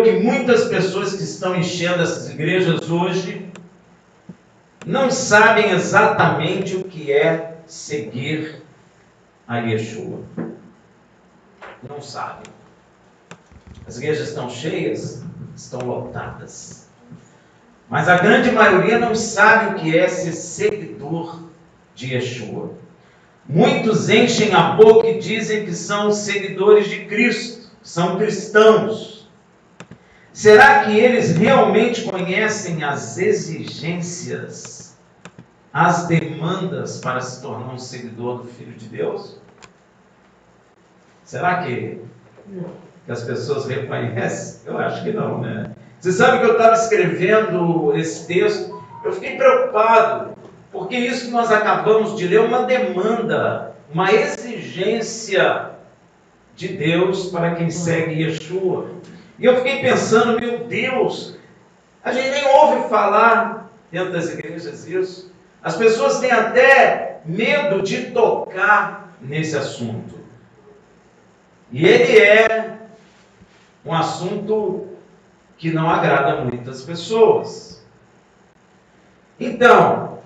que muitas pessoas que estão enchendo essas igrejas hoje não sabem exatamente o que é seguir a Yeshua. Não sabem. As igrejas estão cheias, estão lotadas. Mas a grande maioria não sabe o que é ser seguidor de Yeshua. Muitos enchem a boca e dizem que são seguidores de Cristo, são cristãos. Será que eles realmente conhecem as exigências, as demandas para se tornar um seguidor do Filho de Deus? Será que as pessoas reconhecem? Eu acho que não, né? Você sabe que eu estava escrevendo esse texto, eu fiquei preocupado, porque isso que nós acabamos de ler é uma demanda, uma exigência de Deus para quem segue Yeshua. E eu fiquei pensando, meu Deus, a gente nem ouve falar dentro das igrejas isso. As pessoas têm até medo de tocar nesse assunto. E ele é um assunto que não agrada muitas pessoas. Então,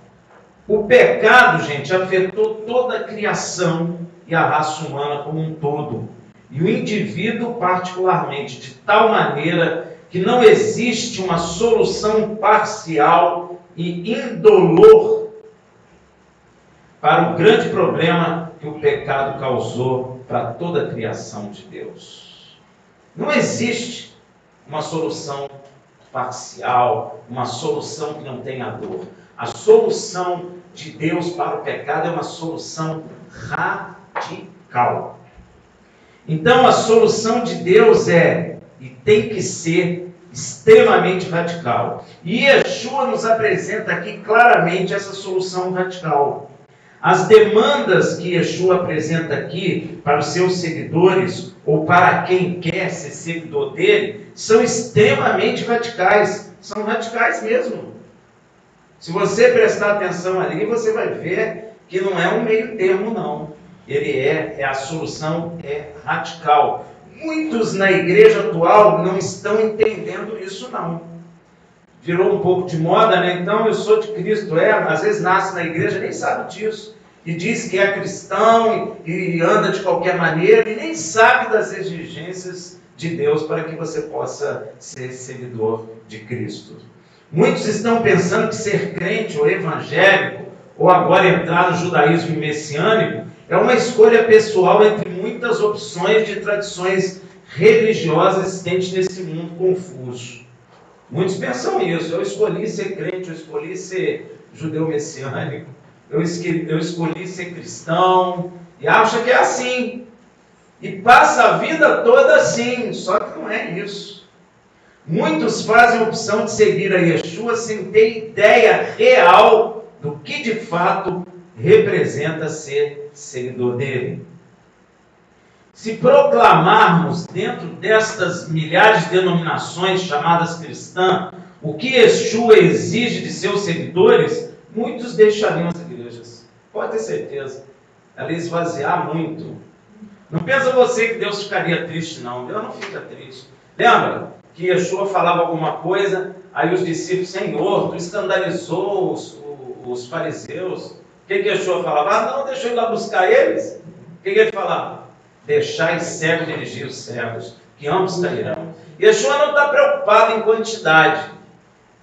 o pecado, gente, afetou toda a criação e a raça humana como um todo. E o indivíduo particularmente, de tal maneira que não existe uma solução parcial e indolor para o grande problema que o pecado causou para toda a criação de Deus. Não existe uma solução parcial, uma solução que não tenha dor. A solução de Deus para o pecado é uma solução radical. Então a solução de Deus é, e tem que ser, extremamente radical. E Yeshua nos apresenta aqui claramente essa solução radical. As demandas que Yeshua apresenta aqui para os seus seguidores, ou para quem quer ser seguidor dele, são extremamente radicais. São radicais mesmo. Se você prestar atenção ali, você vai ver que não é um meio termo, não. A solução é radical. Muitos na igreja atual não estão entendendo isso, não. Virou um pouco de moda, né? Então, eu sou de Cristo, às vezes nasce na igreja, nem sabe disso. E diz que é cristão e anda de qualquer maneira e nem sabe das exigências de Deus para que você possa ser seguidor de Cristo. Muitos estão pensando que ser crente ou evangélico, ou agora entrar no judaísmo messiânico, é uma escolha pessoal entre muitas opções de tradições religiosas existentes nesse mundo confuso. Muitos pensam isso. Eu escolhi ser crente, eu escolhi ser judeu messiânico, eu escolhi ser cristão, e acha que é assim. E passa a vida toda assim, só que não é isso. Muitos fazem a opção de seguir a Yeshua sem ter ideia real do que de fato representa ser seguidor dele. Se proclamarmos dentro destas milhares de denominações chamadas cristãs o que Yeshua exige de seus seguidores, muitos deixariam as igrejas. Pode ter certeza. Ela ia esvaziar muito. Não pensa você que Deus ficaria triste, não. Deus não fica triste. Lembra que Yeshua falava alguma coisa, aí os discípulos, Senhor, tu escandalizou os fariseus. O que Yeshua falava? Não, deixa eu ir lá buscar eles. O que ele falava? Deixai cego dirigir os cegos, que ambos cairão. Yeshua não está preocupado em quantidade.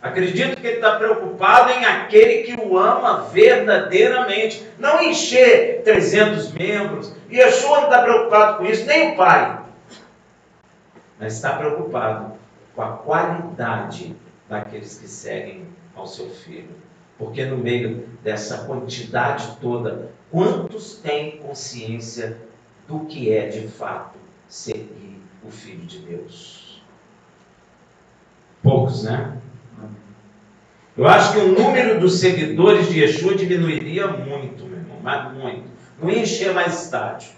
Acredito que ele está preocupado em aquele que o ama verdadeiramente. Não encher 300 membros. Yeshua não está preocupado com isso, nem o Pai. Mas está preocupado com a qualidade daqueles que seguem ao seu Filho. Porque no meio dessa quantidade toda, quantos têm consciência do que é de fato seguir o Filho de Deus? Poucos, né? Eu acho que o número dos seguidores de Yeshua diminuiria muito, meu irmão, mas muito. Não ia encher mais estádio.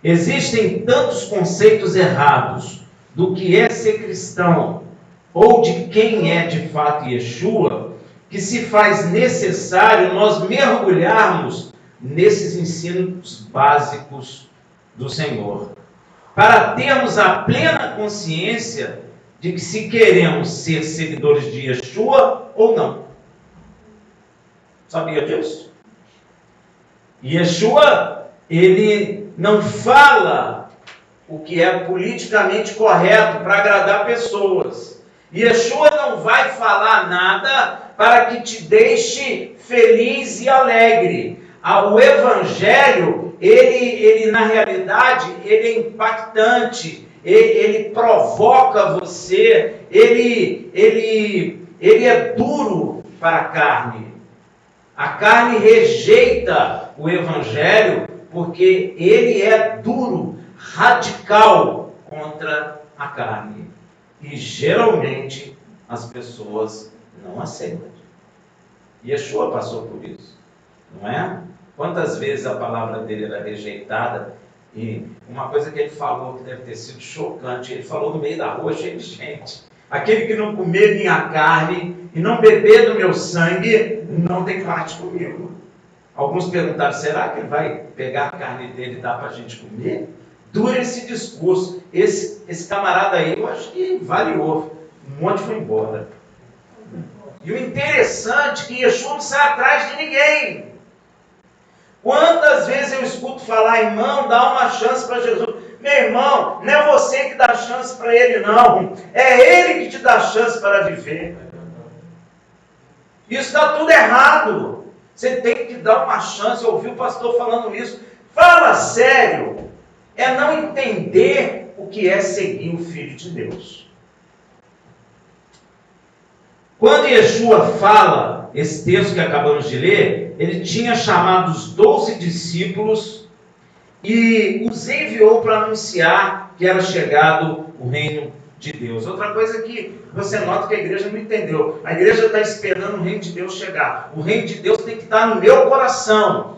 Existem tantos conceitos errados do que é ser cristão ou de quem é de fato Yeshua, que se faz necessário nós mergulharmos nesses ensinos básicos do Senhor. para termos a plena consciência de que se queremos ser seguidores de Yeshua ou não. Sabia disso? Yeshua, ele não fala o que é politicamente correto para agradar pessoas. Yeshua não vai falar nada para que te deixe feliz e alegre. O Evangelho, ele na realidade, ele é impactante, ele provoca você, ele é duro para a carne. A carne rejeita o Evangelho porque ele é duro, radical contra a carne. E geralmente as pessoas não aceitam. Yeshua passou por isso, não é? Quantas vezes a palavra dele era rejeitada? E uma coisa que ele falou que deve ter sido chocante, ele falou no meio da rua cheio de gente: aquele que não comer minha carne e não beber do meu sangue, não tem parte comigo. Alguns perguntaram, será que ele vai pegar a carne dele e dar para a gente comer? Dura esse discurso. Esse camarada aí, eu acho que variou. Um monte foi embora. E o interessante é que Yeshua não sai atrás de ninguém. Quantas vezes eu escuto falar, irmão, dá uma chance para Jesus. Meu irmão, não é você que dá chance para ele, não. É ele que te dá chance para viver. Isso está tudo errado. Você tem que dar uma chance. Eu ouvi o pastor falando isso. Fala sério. É não entender o que é seguir o Filho de Deus. Quando Yeshua fala, esse texto que acabamos de ler, ele tinha chamado os 12 discípulos e os enviou para anunciar que era chegado o reino de Deus. Outra coisa que você nota que a igreja não entendeu. A igreja está esperando o reino de Deus chegar. O reino de Deus tem que estar no meu coração.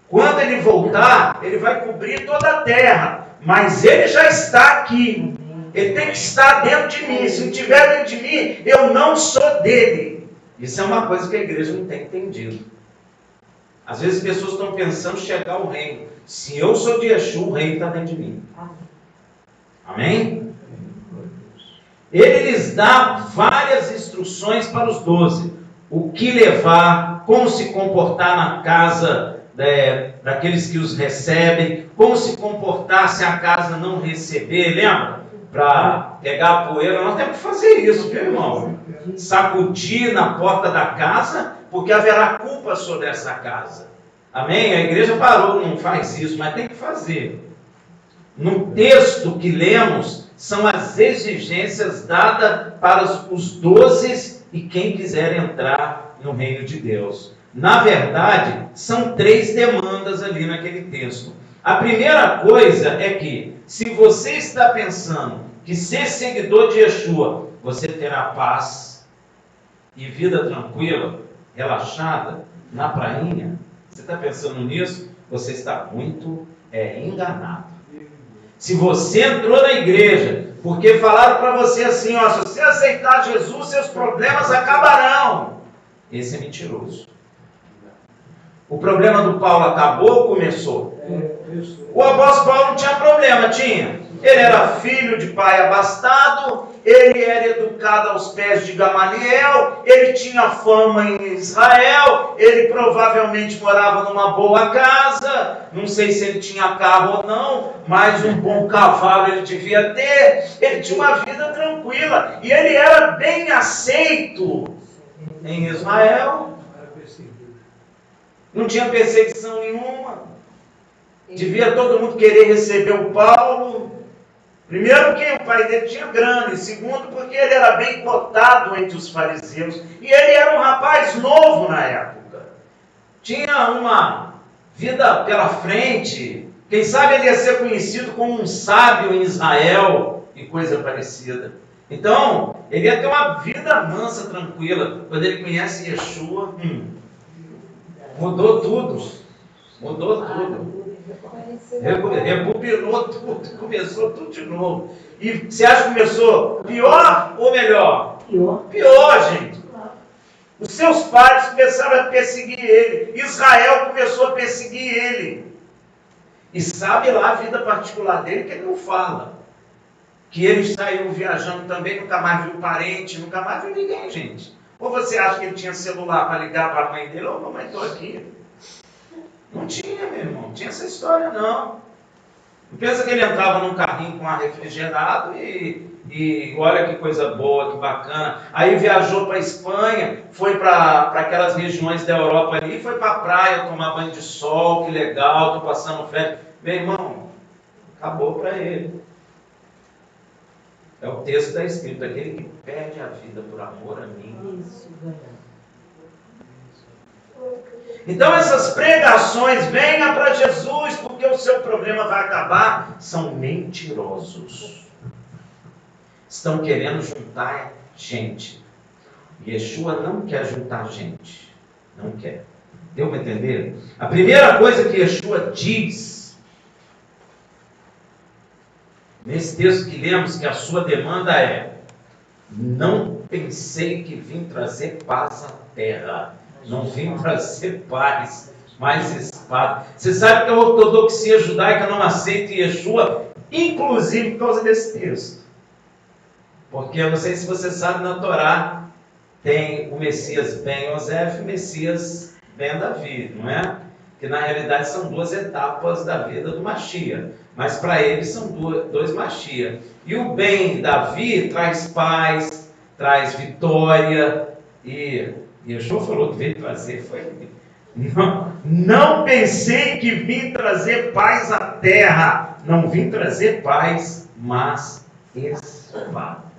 Quando ele voltar, ele vai cobrir toda a terra. Mas ele já está aqui. Ele tem que estar dentro de mim. Se não estiver dentro de mim, eu não sou dele. Isso é uma coisa que a igreja não tem entendido. Às vezes as pessoas estão pensando em chegar ao reino. Se eu sou de Yeshua, o reino está dentro de mim. Amém? Ele lhes dá várias instruções para os 12. O que levar, como se comportar na casa daqueles que os recebem, como se comportar se a casa não receber, lembra? Para pegar a poeira, nós temos que fazer isso, viu, irmão? Sacudir na porta da casa, porque haverá culpa sobre essa casa. Amém? A igreja parou, não faz isso, mas tem que fazer. No texto que lemos, são as exigências dadas para os 12 e quem quiser entrar no reino de Deus. Na verdade, são 3 demandas ali naquele texto. A primeira coisa é que, se você está pensando que ser seguidor de Yeshua, você terá paz e vida tranquila, relaxada, na prainha, você está pensando nisso, você está muito enganado. Se você entrou na igreja, porque falaram para você assim, ó, se você aceitar Jesus, seus problemas acabarão. Esse é mentiroso. O problema do Paulo acabou ou começou? O apóstolo Paulo não tinha problema, tinha. Ele era filho de pai abastado, ele era educado aos pés de Gamaliel, ele tinha fama em Israel, ele provavelmente morava numa boa casa, não sei se ele tinha carro ou não, mas um bom cavalo ele devia ter, ele tinha uma vida tranquila, e ele era bem aceito em Israel. Não tinha perseguição nenhuma. Devia todo mundo querer receber o Paulo. Primeiro que o pai dele tinha grana. E segundo porque ele era bem cotado entre os fariseus. E ele era um rapaz novo na época. Tinha uma vida pela frente. Quem sabe ele ia ser conhecido como um sábio em Israel e coisa parecida. Então, ele ia ter uma vida mansa, tranquila. Quando ele conhece Yeshua, mudou tudo. Mudou tudo. Rebobinou tudo. Começou tudo de novo. E você acha que começou pior ou melhor? Pior, gente. Os seus pais começaram a perseguir ele. Israel começou a perseguir ele. E sabe lá a vida particular dele que ele não fala. Que ele saiu viajando também, nunca mais viu parente, nunca mais viu ninguém, gente. Ou você acha que ele tinha celular para ligar para a mãe dele? Ô, mamãe, estou aqui. Não tinha, meu irmão. Não tinha essa história, não. Não pensa que ele entrava num carrinho com ar refrigerado e olha que coisa boa, que bacana. Aí viajou para a Espanha, foi para aquelas regiões da Europa ali, foi para a praia tomar banho de sol, que legal, estou passando férias. Meu irmão, acabou para ele. É o texto que está escrito, aquele que perde a vida por amor a mim. Então essas pregações, venha para Jesus, porque o seu problema vai acabar, são mentirosos. Estão querendo juntar gente. Yeshua não quer juntar gente. Não quer. Deu para entender? A primeira coisa que Yeshua diz, nesse texto que lemos, que a sua demanda é: não pensei que vim trazer paz à terra. Não vim trazer paz, mas espada. Você sabe que a ortodoxia judaica não aceita Yeshua, inclusive por causa desse texto. Porque eu não sei se você sabe, na Torá tem o Messias Ben Yosef e o Messias Ben Davi, não é? Que na realidade são duas etapas da vida do Mashiach. Mas para eles são dois Mashiach. E o Ben Davi traz paz, traz vitória. E Yeshua falou que veio trazer, não pensei que vim trazer paz à terra. Não vim trazer paz, mas espada.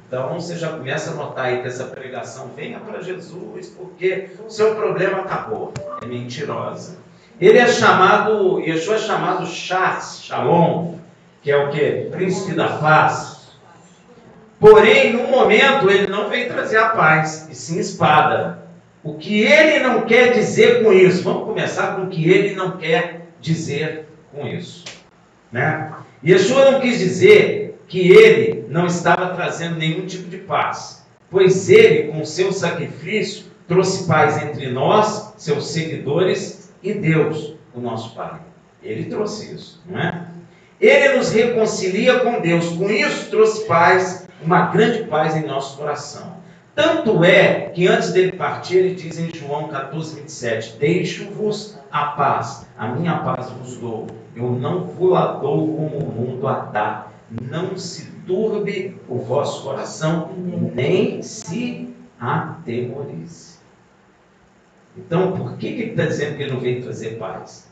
Então você já começa a notar aí que essa pregação, venha para Jesus, porque o seu problema acabou. É mentirosa. Ele é chamado, Yeshua é chamado Shalom, que é o quê? Príncipe da paz. Porém, no momento, ele não veio trazer a paz, e sim espada. O que ele não quer dizer com isso? Vamos começar com o que ele não quer dizer com isso, né? Yeshua não quis dizer que ele não estava trazendo nenhum tipo de paz, pois ele, com o seu sacrifício, trouxe paz entre nós, seus seguidores, e Deus, o nosso Pai. Ele trouxe isso, não é? Ele nos reconcilia com Deus, com isso trouxe paz, uma grande paz em nosso coração. Tanto é que antes dele partir, ele diz em João 14, 27, deixo-vos a paz, a minha paz vos dou, eu não vos a dou como o mundo a dá. Não se turbe o vosso coração, nem se atemorize. Então, por que ele está dizendo que ele não veio trazer paz?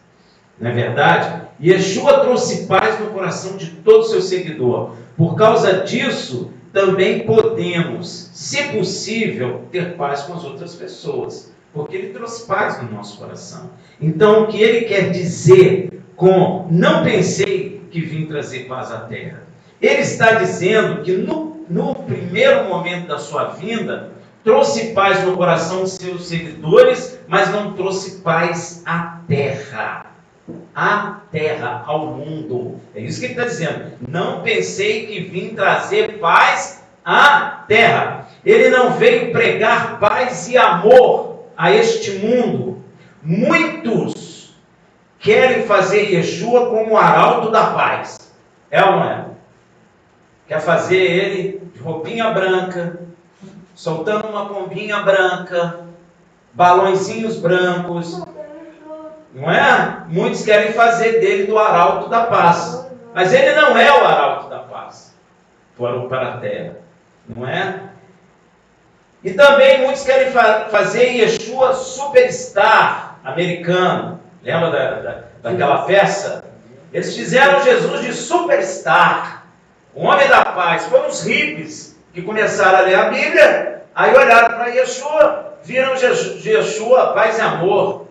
Não é verdade? Yeshua trouxe paz no coração de todo seu seguidor. Por causa disso, também podemos, se possível, ter paz com as outras pessoas. Porque ele trouxe paz no nosso coração. Então, o que ele quer dizer com não pensei que vim trazer paz à terra? Ele está dizendo que no primeiro momento da sua vinda, trouxe paz no coração de seus seguidores, mas não trouxe paz à terra. À terra, ao mundo. É isso que ele está dizendo. Não pensei que vim trazer paz à terra. Ele não veio pregar paz e amor a este mundo. Muitos querem fazer Yeshua como o arauto da paz. É ou não é? Quer fazer ele de roupinha branca, soltando uma pombinha branca, balõezinhos brancos, não é? Muitos querem fazer dele do arauto da paz, mas ele não é o arauto da paz para a terra, não é? E também muitos querem fazer Yeshua superstar americano. Lembra daquela peça? Eles fizeram Jesus de superstar, o homem da paz. Foram os hippies que começaram a ler a Bíblia, aí olharam para Yeshua, viram Yeshua paz e amor,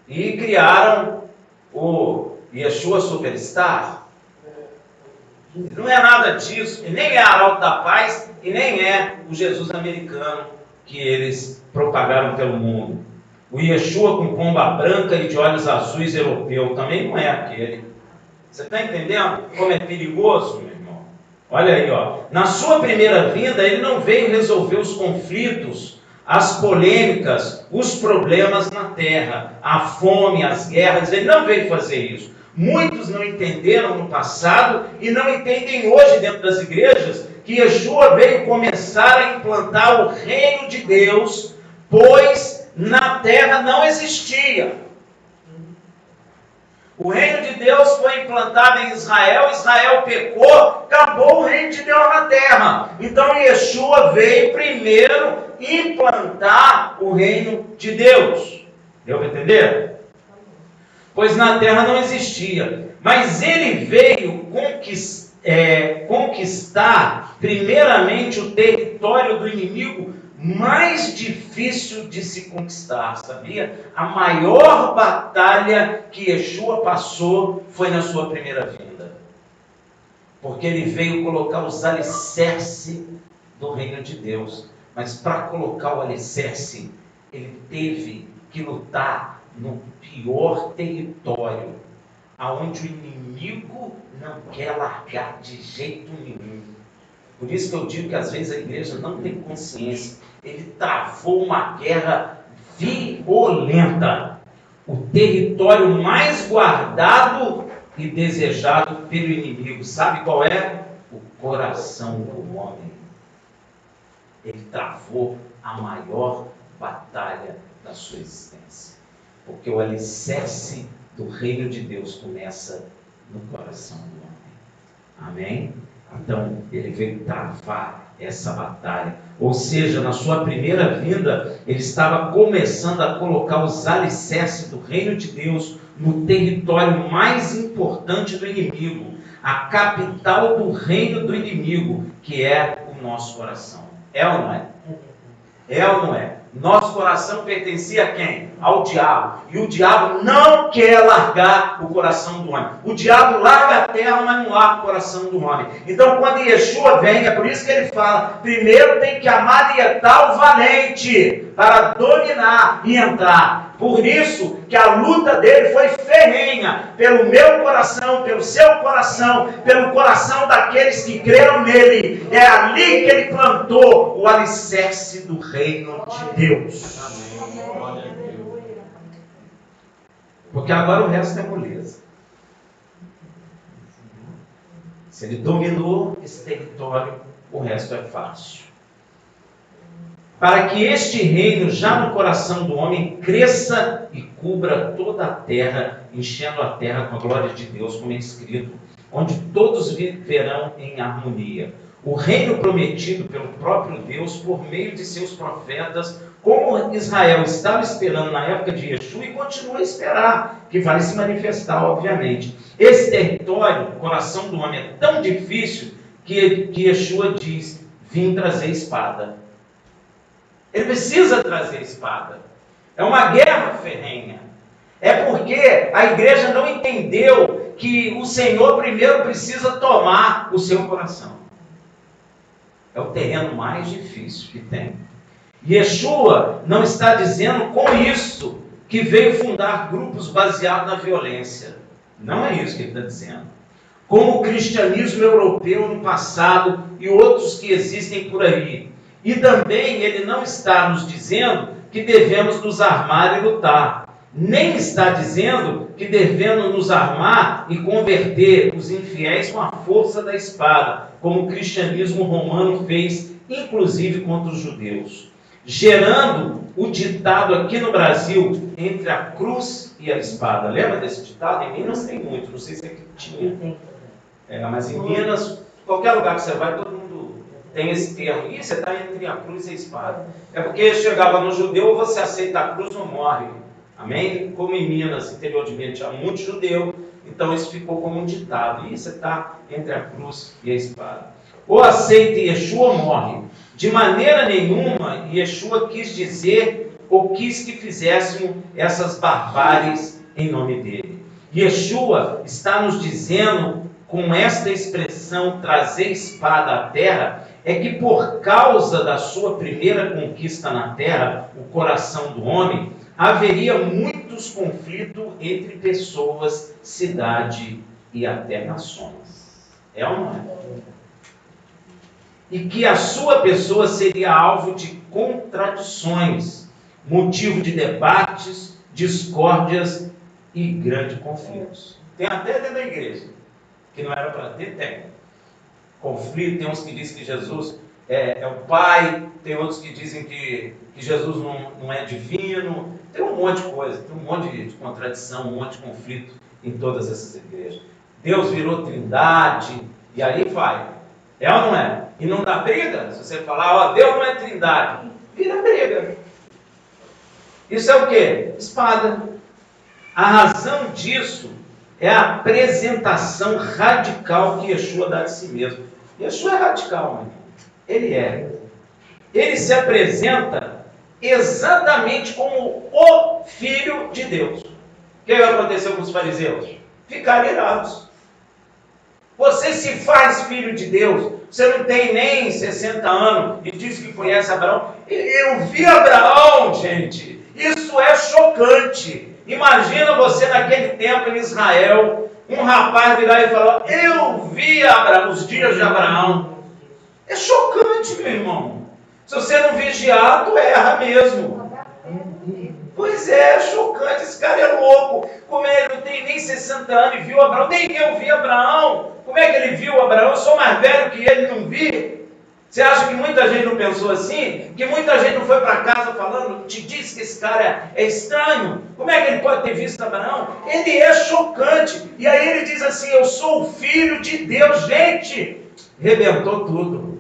e criaram o Yeshua superstar. Não é nada disso, e nem é arauto da paz, e nem é o Jesus americano que eles propagaram pelo mundo. O Yeshua com pomba branca e de olhos azuis europeu também não é aquele. Você está entendendo como é perigoso, meu irmão? Olha aí, ó. Na sua primeira vinda, ele não veio resolver os conflitos as polêmicas, os problemas na terra, a fome, as guerras. Ele não veio fazer isso. Muitos não entenderam no passado e não entendem hoje dentro das igrejas que Yeshua veio começar a implantar o reino de Deus, pois na terra não existia. O reino de Deus foi implantado em Israel, Israel pecou, acabou o reino de Deus na terra. Então Yeshua veio primeiro implantar o reino de Deus. Deu para entender? Pois na terra não existia. Mas ele veio conquistar primeiramente o território do inimigo mais difícil de se conquistar, sabia? A maior batalha que Yeshua passou foi na sua primeira vinda. Porque ele veio colocar os alicerces do reino de Deus. Mas para colocar o alicerce, ele teve que lutar no pior território, aonde o inimigo não quer largar de jeito nenhum. Por isso que eu digo que às vezes a igreja não tem consciência. Ele travou uma guerra violenta. O território mais guardado e desejado pelo inimigo. Sabe qual é? O coração do homem. Ele travou a maior batalha da sua existência. Porque o alicerce do reino de Deus começa no coração do homem. Amém? Então, ele veio travar essa batalha. Ou seja, na sua primeira vinda, ele estava começando a colocar os alicerces do reino de Deus no território mais importante do inimigo, a capital do reino do inimigo, que é o nosso coração. É ou não é? É ou não é? Nosso coração pertencia a quem? Ao diabo. E o diabo não quer largar o coração do homem. O diabo larga a terra, mas não larga o coração do homem. Então, quando Yeshua vem, é por isso que ele fala, primeiro tem que amarietar o valente, para dominar e entrar. Por isso que a luta dele foi ferrenha, pelo meu coração, pelo seu coração, pelo coração daqueles que creram nele. É ali que ele plantou o alicerce do reino de Deus. Porque agora o resto é moleza. Se ele dominou esse território, o resto é fácil. Para que este reino, já no coração do homem, cresça e cubra toda a terra, enchendo a terra com a glória de Deus, como é escrito, onde todos viverão em harmonia. O reino prometido pelo próprio Deus, por meio de seus profetas, como Israel estava esperando na época de Yeshua e continua a esperar, que vai se manifestar, obviamente. Esse território, o coração do homem, é tão difícil que Yeshua diz, vim trazer espada. Ele precisa trazer espada. É uma guerra ferrenha. É porque a igreja não entendeu que o Senhor primeiro precisa tomar o seu coração. É o terreno mais difícil que tem. Yeshua não está dizendo com isso que veio fundar grupos baseados na violência. Não é isso que ele está dizendo. Como o cristianismo europeu no passado e outros que existem por aí. E também ele não está nos dizendo que devemos nos armar e lutar. Nem está dizendo que devemos nos armar e converter os infiéis com a força da espada, como o cristianismo romano fez, inclusive contra os judeus. Gerando o ditado aqui no Brasil, entre a cruz e a espada. Lembra desse ditado? Em Minas tem muito, não sei se aqui tinha. Mas em Minas, qualquer lugar que você vai, todo mundo tem esse termo. E você está entre a cruz e a espada. É porque chegava no judeu, ou você aceita a cruz ou morre. Amém? Como em Minas, interior de Minas, tinha muito judeu, então isso ficou como um ditado. E você está entre a cruz e a espada. Ou aceita Yeshua ou morre. De maneira nenhuma, Yeshua quis dizer ou quis que fizéssemos essas barbáries em nome dele. Yeshua está nos dizendo, com esta expressão, trazer espada à terra, é que por causa da sua primeira conquista na terra, o coração do homem, haveria muitos conflitos entre pessoas, cidade e até nações. É ou não é? e que a sua pessoa seria alvo de contradições, motivo de debates, discórdias e grandes conflitos. Tem até dentro da igreja, que não era para ter, tem conflito. Tem uns que dizem que Jesus é o Pai, tem outros que dizem que Jesus não é divino. Tem um monte de coisa, tem um monte de contradição, um monte de conflito em todas essas igrejas. Deus virou trindade, e aí vai. É ou não é? E não dá briga? Se você falar, Deus não é trindade, vira briga. Isso é o quê? Espada. A razão disso é a apresentação radical que Yeshua dá de si mesmo. Yeshua é radical, meu irmão. Ele é. Ele se apresenta exatamente como o Filho de Deus. O que aconteceu com os fariseus? Ficaram irados. Você se faz filho de Deus, você não tem nem 60 anos e diz que conhece Abraão. Eu vi Abraão, gente. Isso é chocante. Imagina você naquele tempo em Israel, um rapaz virar e falar, eu vi Abraão, os dias de Abraão. É chocante, meu irmão. Se você não vigiar, tu erra mesmo. Pois é chocante, esse cara é louco. Como ele não tem nem 60 anos e viu Abraão? Nem eu vi Abraão. Como é que ele viu Abraão? Eu sou mais velho que ele, não vi. Você acha que muita gente não pensou assim? Que muita gente não foi para casa falando, te disse que esse cara é estranho? Como é que ele pode ter visto Abraão? Ele é chocante. E aí ele diz assim, eu sou o Filho de Deus. Gente, rebentou tudo.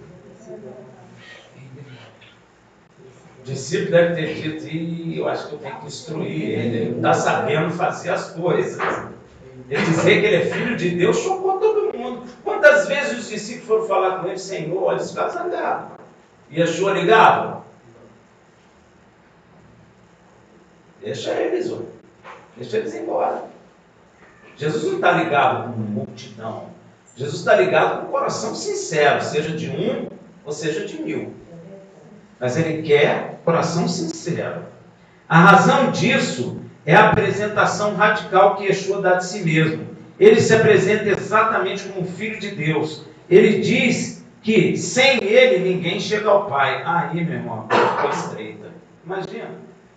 O discípulo deve ter dito, e eu acho que eu tenho que instruir ele. Ele não está sabendo fazer as coisas. Ele dizer que ele é filho de Deus chocou todo mundo. Quantas vezes os discípulos foram falar com ele, Senhor, olha, os caras andaram. E Yeshua ligava. Deixa eles, ó. Deixa eles embora. Jesus não está ligado com multidão. Jesus está ligado com o coração sincero, seja de um ou seja de 1000. Mas ele quer coração sincero. A razão disso é a apresentação radical que Yeshua dá de si mesmo. Ele se apresenta exatamente como Filho de Deus. Ele diz que sem ele ninguém chega ao Pai. Aí, meu irmão, ficou estreita. Imagina,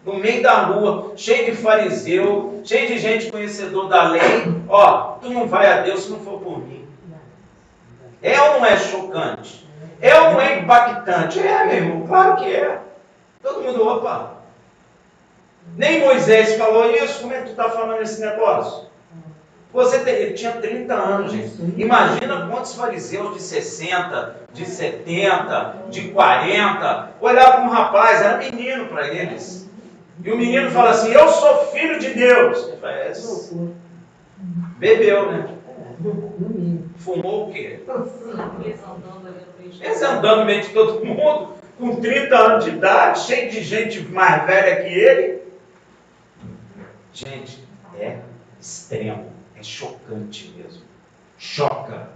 no meio da rua, cheio de fariseu, cheio de gente conhecedor da lei. Tu não vai a Deus se não for por mim. É ou não é chocante? É ou não é impactante? É, meu irmão, claro que é. Todo mundo, opa. Nem Moisés falou isso, como é que tu está falando esse negócio? Ele tinha 30 anos, gente. Imagina quantos fariseus de 60, de 70, de 40, olhavam para um rapaz, era menino para eles. E o menino fala assim, eu sou filho de Deus. Ele fala, bebeu, né? Fumou o quê? Eles andando no meio de todo mundo, com 30 anos de idade, cheio de gente mais velha que ele. Gente, é extremo, é chocante mesmo. Choca.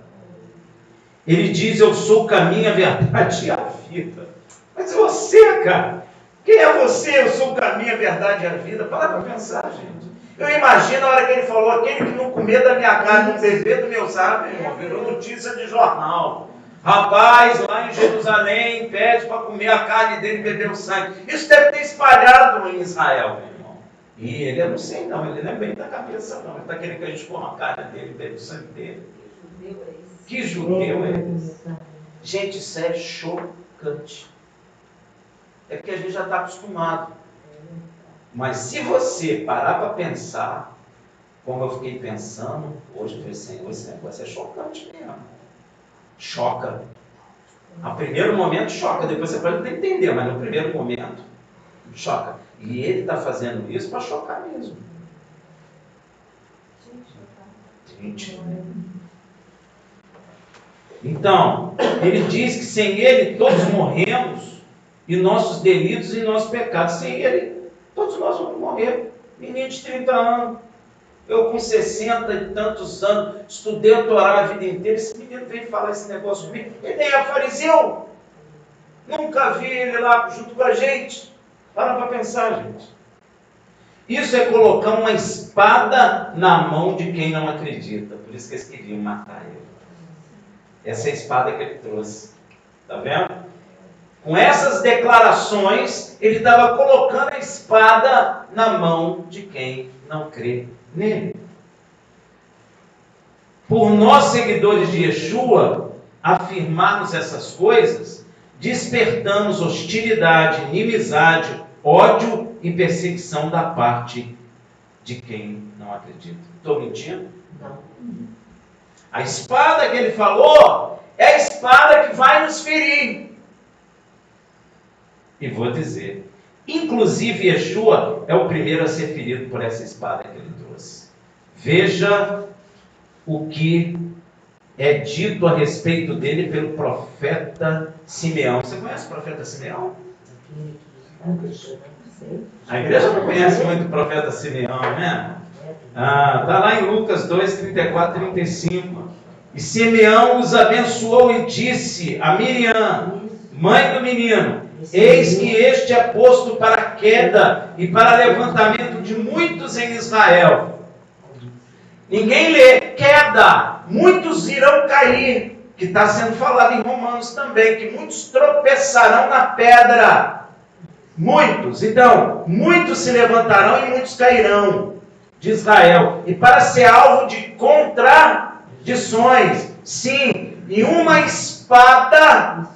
Ele diz, eu sou o caminho, a verdade e a vida. Mas você, cara, quem é você? Eu sou o caminho, a verdade e a vida. Para pensar, gente. Eu imagino a hora que ele falou, aquele que não comer da minha carne, não beber do meu sangue, irmão, virou notícia de jornal. Rapaz, lá em Jerusalém, pede para comer a carne dele e beber o sangue. Isso deve ter espalhado em Israel, meu irmão. E ele, eu não sei não, ele não é bem da cabeça não. Ele está querendo que a gente coma a carne dele, bebe o sangue dele. Que judeu é esse? Gente, isso é chocante. É porque a gente já está acostumado. Mas se você parar para pensar, como eu fiquei pensando, hoje eu falei, Senhor, esse negócio é chocante mesmo. Choca. No primeiro momento choca, depois você pode até entender, mas no primeiro momento choca. E ele está fazendo isso para chocar mesmo. Gente. Então, ele diz que sem ele todos morremos, e nossos delitos e nossos pecados. Sem ele, todos nós vamos morrer. Menino de 30 anos. Eu com 60 e tantos anos, estudei a Torá a vida inteira, esse menino veio falar esse negócio comigo. Ele nem é fariseu. Nunca vi ele lá junto com a gente. Para pensar, gente. Isso é colocar uma espada na mão de quem não acredita. Por isso que eles queriam matar ele. Essa é a espada que ele trouxe. Está vendo? Com essas declarações, ele estava colocando a espada na mão de quem não crê nele. Por nós, seguidores de Yeshua, afirmarmos essas coisas, despertamos hostilidade, inimizade, ódio e perseguição da parte de quem não acredita. Estou mentindo? Não. A espada que ele falou é a espada que vai nos ferir. E vou dizer, inclusive Yeshua é o primeiro a ser ferido por essa espada que ele trouxe. Veja o que é dito a respeito dele pelo profeta Simeão. Você conhece o profeta Simeão? A igreja não conhece muito o profeta Simeão, né? Está lá em Lucas 2, 34, 35. E Simeão os abençoou e disse a Miriam, mãe do menino: eis que este é posto para a queda e para levantamento de muitos em Israel. Ninguém lê queda, muitos irão cair, que está sendo falado em Romanos também, que muitos tropeçarão na pedra. Muitos, então, muitos se levantarão e muitos cairão de Israel. E para ser alvo de contradições, sim, e uma espada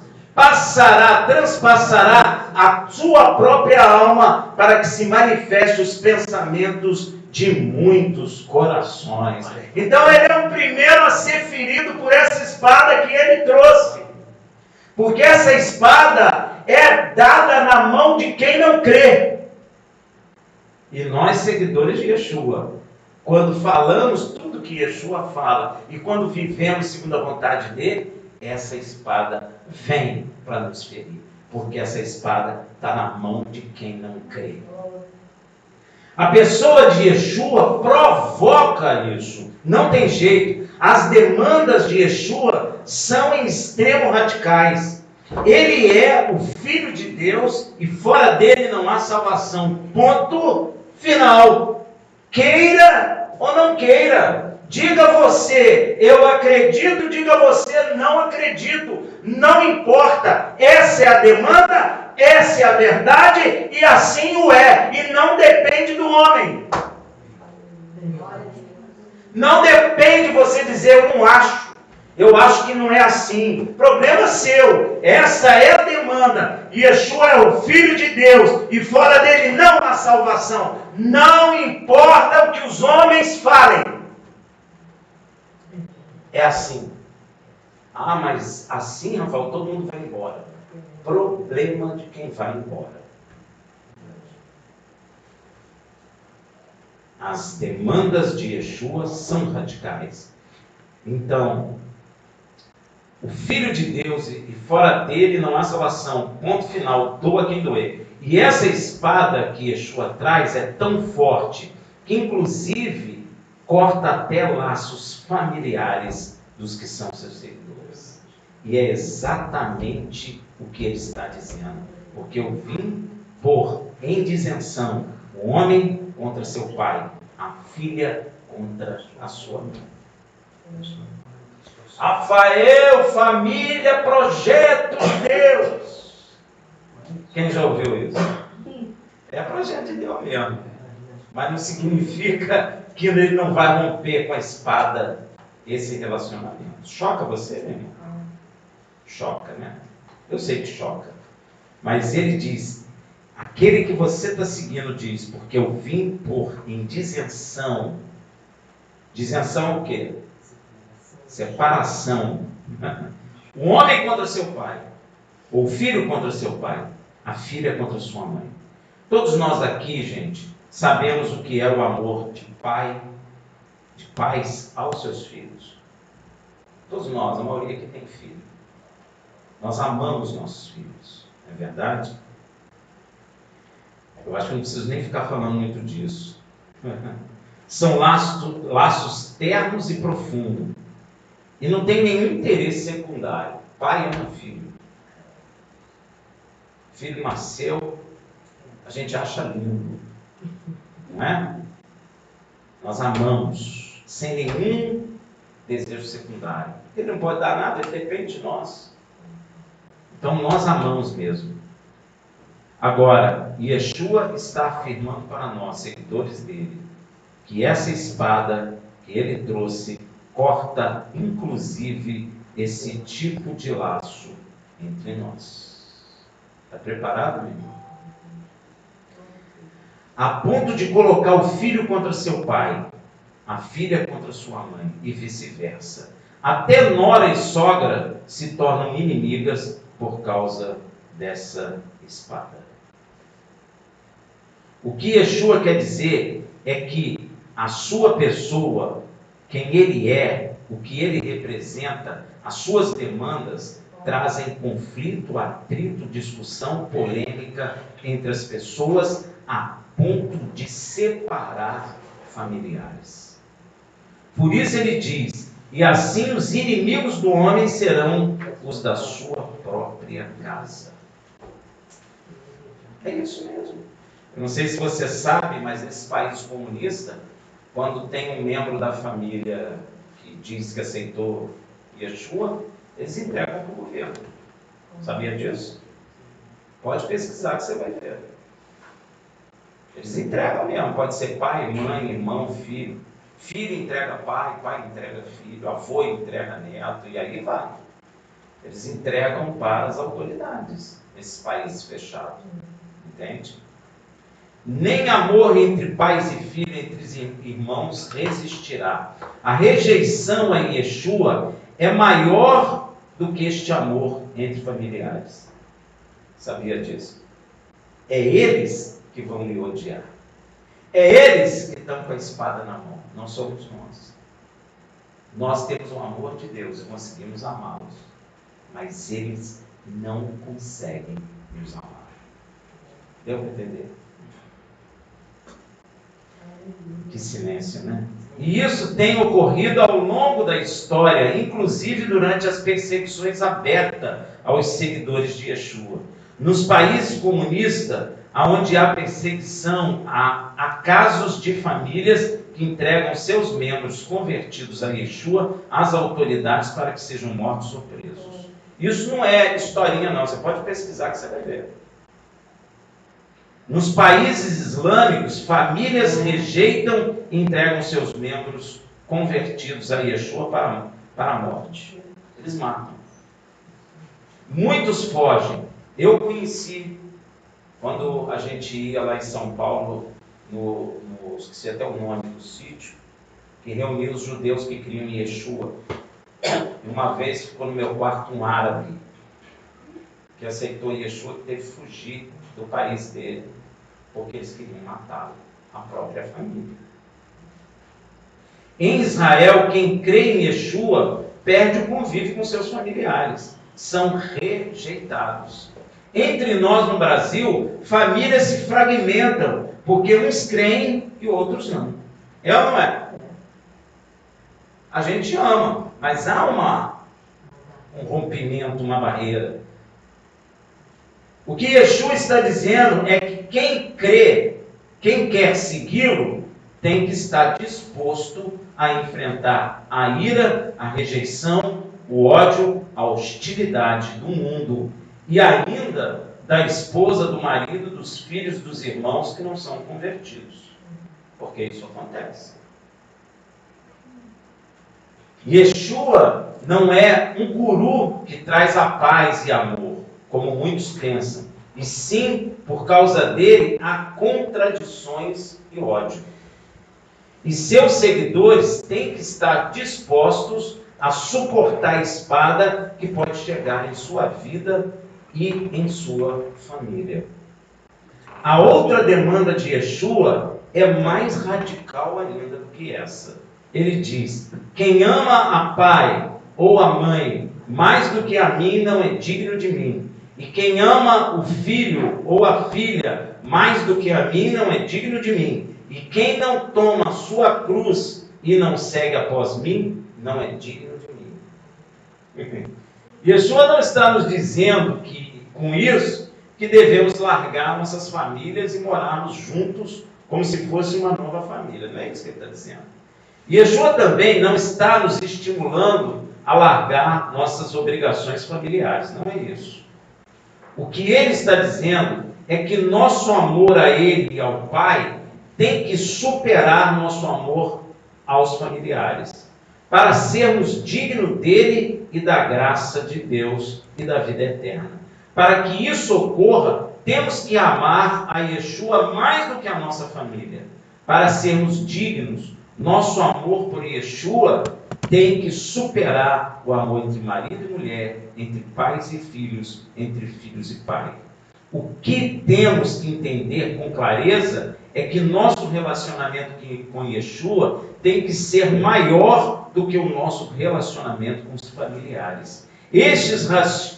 transpassará a sua própria alma, para que se manifeste os pensamentos de muitos corações. Então ele é o primeiro a ser ferido por essa espada que ele trouxe. Porque essa espada é dada na mão de quem não crê. E nós, seguidores de Yeshua, quando falamos tudo que Yeshua fala e quando vivemos segundo a vontade dele, essa espada vem para nos ferir. Porque essa espada está na mão de quem não crê. A pessoa de Yeshua provoca isso. Não tem jeito. As demandas de Yeshua são em extremo radicais. Ele é o Filho de Deus e fora dele não há salvação. Ponto final. Queira ou não queira. Diga você, eu acredito, diga você, não acredito. Não importa. Essa é a demanda, essa é a verdade e assim o é. E não depende do homem. Não depende de você dizer eu não acho. Eu acho que não é assim. Problema seu. Essa é a demanda. Yeshua é o Filho de Deus. E fora dele não há salvação. Não importa o que os homens falem. É assim. Ah, mas assim, Rafael, todo mundo vai embora. Problema de quem vai embora. As demandas de Yeshua são radicais. Então, o Filho de Deus e fora dele não há salvação. Ponto final. Doa quem doer. E essa espada que Yeshua traz é tão forte que inclusive corta até laços familiares dos que são seus seguidores. E é exatamente o que ele está dizendo. Porque eu vim pôr em disenção o homem contra seu pai, a filha contra a sua mãe. Rafael, família, projeto de Deus. Quem já ouviu isso? É projeto de Deus mesmo. Mas não significa que ele não vai romper com a espada esse relacionamento. Choca você, meu irmão? Choca, né? Eu sei que choca. Mas ele diz, aquele que você está seguindo diz, porque eu vim por em disenção. Disenção é o quê? Separação. O homem contra seu pai, o filho contra seu pai, a filha contra sua mãe. Todos nós aqui, gente, sabemos o que é o amor de pai, de pais aos seus filhos. Todos nós, a maioria aqui tem filho. Nós amamos nossos filhos, não é verdade? Eu acho que não preciso nem ficar falando muito disso. São laços ternos e profundos. E não tem nenhum interesse secundário. Pai ama filho. Filho nasceu, a gente acha lindo. Não é? Nós amamos, sem nenhum desejo secundário. Ele não pode dar nada, ele depende de nós. Então nós amamos mesmo. Agora, Yeshua está afirmando para nós, seguidores dele, que essa espada que ele trouxe corta inclusive esse tipo de laço entre nós. Está preparado, meu irmão? A ponto de colocar o filho contra seu pai, a filha contra sua mãe e vice-versa. Até nora e sogra se tornam inimigas por causa dessa espada. O que Yeshua quer dizer é que a sua pessoa, quem ele é, o que ele representa, as suas demandas, trazem conflito, atrito, discussão, polêmica entre as pessoas, a ponto de separar familiares. Por isso ele diz: e assim os inimigos do homem serão os da sua própria casa. É isso mesmo. Eu não sei se você sabe, mas nesse país comunista, quando tem um membro da família que diz que aceitou Yeshua, eles entregam para o governo. Sabia disso? Pode pesquisar que você vai ver. Eles entregam mesmo. Pode ser pai, mãe, irmão, filho. Filho entrega pai, pai entrega filho, avô entrega neto, e aí vai. Eles entregam para as autoridades nesses países fechados. Entende? Nem amor entre pais e filhos, entre irmãos, resistirá. A rejeição a Yeshua é maior do que este amor entre familiares. Sabia disso? É eles que vão lhe odiar. É eles que estão com a espada na mão, não somos nós. Nós temos o amor de Deus e conseguimos amá-los, mas eles não conseguem nos amar. Deu para entender? Que silêncio, né? E isso tem ocorrido ao longo da história, inclusive durante as perseguições abertas aos seguidores de Yeshua. Nos países comunistas, onde há perseguição, há casos de famílias que entregam seus membros convertidos a Yeshua às autoridades para que sejam mortos ou presos. Isso não é historinha não, você pode pesquisar que você vai ver. Nos países islâmicos, famílias rejeitam e entregam seus membros convertidos a Yeshua para a morte. Eles matam. Muitos fogem. Eu conheci, quando a gente ia lá em São Paulo, esqueci até o nome do sítio, que reunia os judeus que criam Yeshua. E uma vez ficou no meu quarto um árabe, que aceitou Yeshua, que teve que fugir do país dele, porque eles queriam matá-lo, a própria família. Em Israel, quem crê em Yeshua perde o convívio com seus familiares, são rejeitados. Entre nós no Brasil, famílias se fragmentam, porque uns creem e outros não. É ou não é? A gente ama, mas há um rompimento, uma barreira. O que Yeshua está dizendo é que quem crê, quem quer segui-lo, tem que estar disposto a enfrentar a ira, a rejeição, o ódio, a hostilidade do mundo e ainda da esposa, do marido, dos filhos, dos irmãos que não são convertidos. Porque isso acontece. Yeshua não é um guru que traz a paz e amor, como muitos pensam, e sim, por causa dele, há contradições e ódio. E seus seguidores têm que estar dispostos a suportar a espada que pode chegar em sua vida e em sua família. A outra demanda de Yeshua é mais radical ainda do que essa. Ele diz: quem ama a pai ou a mãe mais do que a mim não é digno de mim. E quem ama o filho ou a filha mais do que a mim não é digno de mim. E quem não toma a sua cruz e não segue após mim, não é digno de mim. Yeshua não está nos dizendo que, com isso, que devemos largar nossas famílias e morarmos juntos como se fosse uma nova família. Não é isso que ele está dizendo. Yeshua também não está nos estimulando a largar nossas obrigações familiares. Não é isso. O que ele está dizendo é que nosso amor a ele e ao Pai tem que superar nosso amor aos familiares, para sermos dignos dele e da graça de Deus e da vida eterna. Para que isso ocorra, temos que amar a Yeshua mais do que a nossa família. Para sermos dignos, nosso amor por Yeshua tem que superar o amor entre marido e mulher, entre pais e filhos, entre filhos e pai. O que temos que entender com clareza é que nosso relacionamento com Yeshua tem que ser maior do que o nosso relacionamento com os familiares. Estes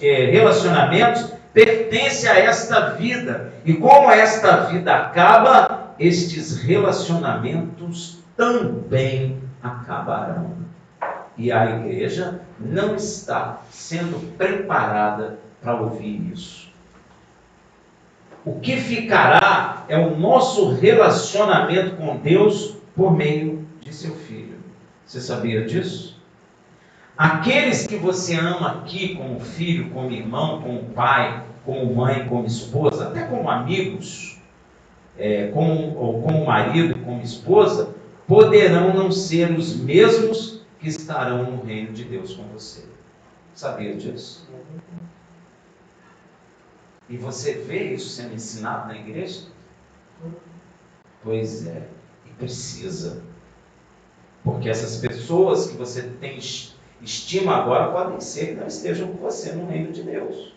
relacionamentos pertencem a esta vida, e como esta vida acaba, estes relacionamentos também acabarão. E a igreja não está sendo preparada para ouvir isso. O que ficará é o nosso relacionamento com Deus por meio de seu Filho. Você sabia disso? Aqueles que você ama aqui como filho, como irmão, como pai, como mãe, como esposa, até como amigos, como marido, como esposa, poderão não ser os mesmos que estarão no reino de Deus com você. Sabia disso? E você vê isso sendo ensinado na igreja? Pois é, e precisa. Porque essas pessoas que você tem estima agora podem ser que não estejam com você no reino de Deus.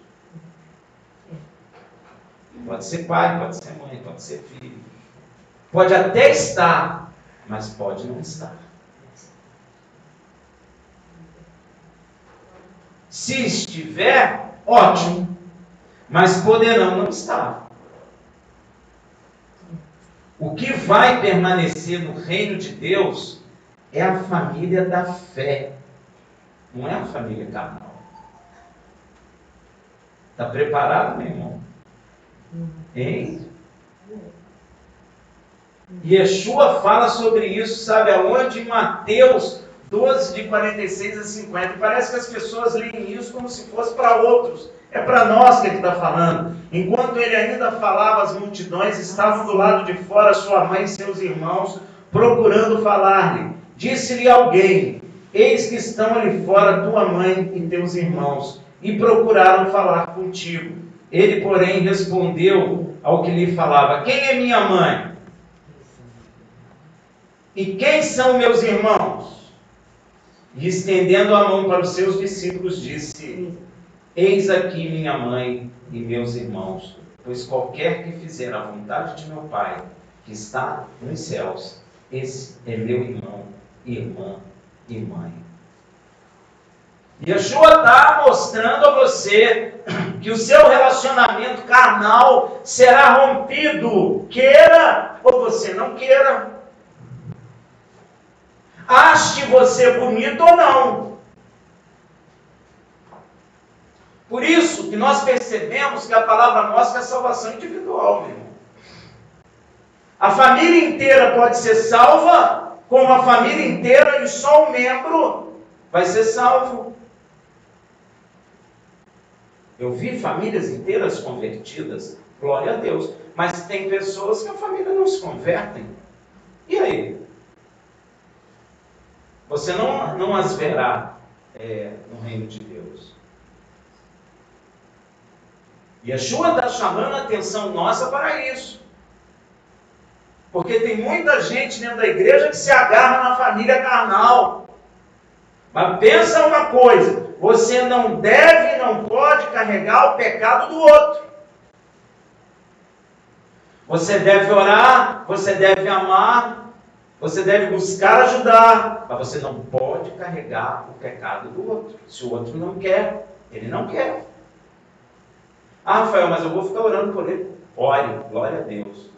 Pode ser pai, pode ser mãe, pode ser filho. Pode até estar, mas pode não estar. Se estiver, ótimo. Mas poderão não estar. O que vai permanecer no reino de Deus é a família da fé, não é a família carnal. Está preparado, meu irmão? Hein? Yeshua fala sobre isso, sabe aonde? Em Mateus 12, de 46 a 50. Parece que as pessoas leem isso como se fosse para outros. É para nós que ele está falando. Enquanto ele ainda falava, as multidões estavam do lado de fora, sua mãe e seus irmãos, procurando falar-lhe. Disse-lhe alguém: eis que estão ali fora tua mãe e teus irmãos, e procuraram falar contigo. Ele, porém, respondeu ao que lhe falava: quem é minha mãe? E quem são meus irmãos? E estendendo a mão para os seus discípulos, disse: eis aqui minha mãe e meus irmãos, pois qualquer que fizer a vontade de meu Pai, que está nos céus, esse é meu irmão, irmã e mãe. Yeshua está mostrando a você que o seu relacionamento carnal será rompido, queira ou você não queira. Ache você bonito ou não. Por isso que nós percebemos que a palavra nossa é salvação individual, meu irmão. A família inteira pode ser salva, como a família inteira e só um membro vai ser salvo. Eu vi famílias inteiras convertidas, glória a Deus, mas tem pessoas que a família não se convertem. E aí? Você não as verá no reino de Deus. Yeshua está chamando a atenção nossa para isso. Porque tem muita gente dentro da igreja que se agarra na família carnal. Mas pensa uma coisa, você não deve e não pode carregar o pecado do outro. Você deve orar, você deve amar, você deve buscar ajudar, mas você não pode carregar o pecado do outro. Se o outro não quer, ele não quer. Ah, Rafael, mas eu vou ficar orando por ele. Ore, glória a Deus.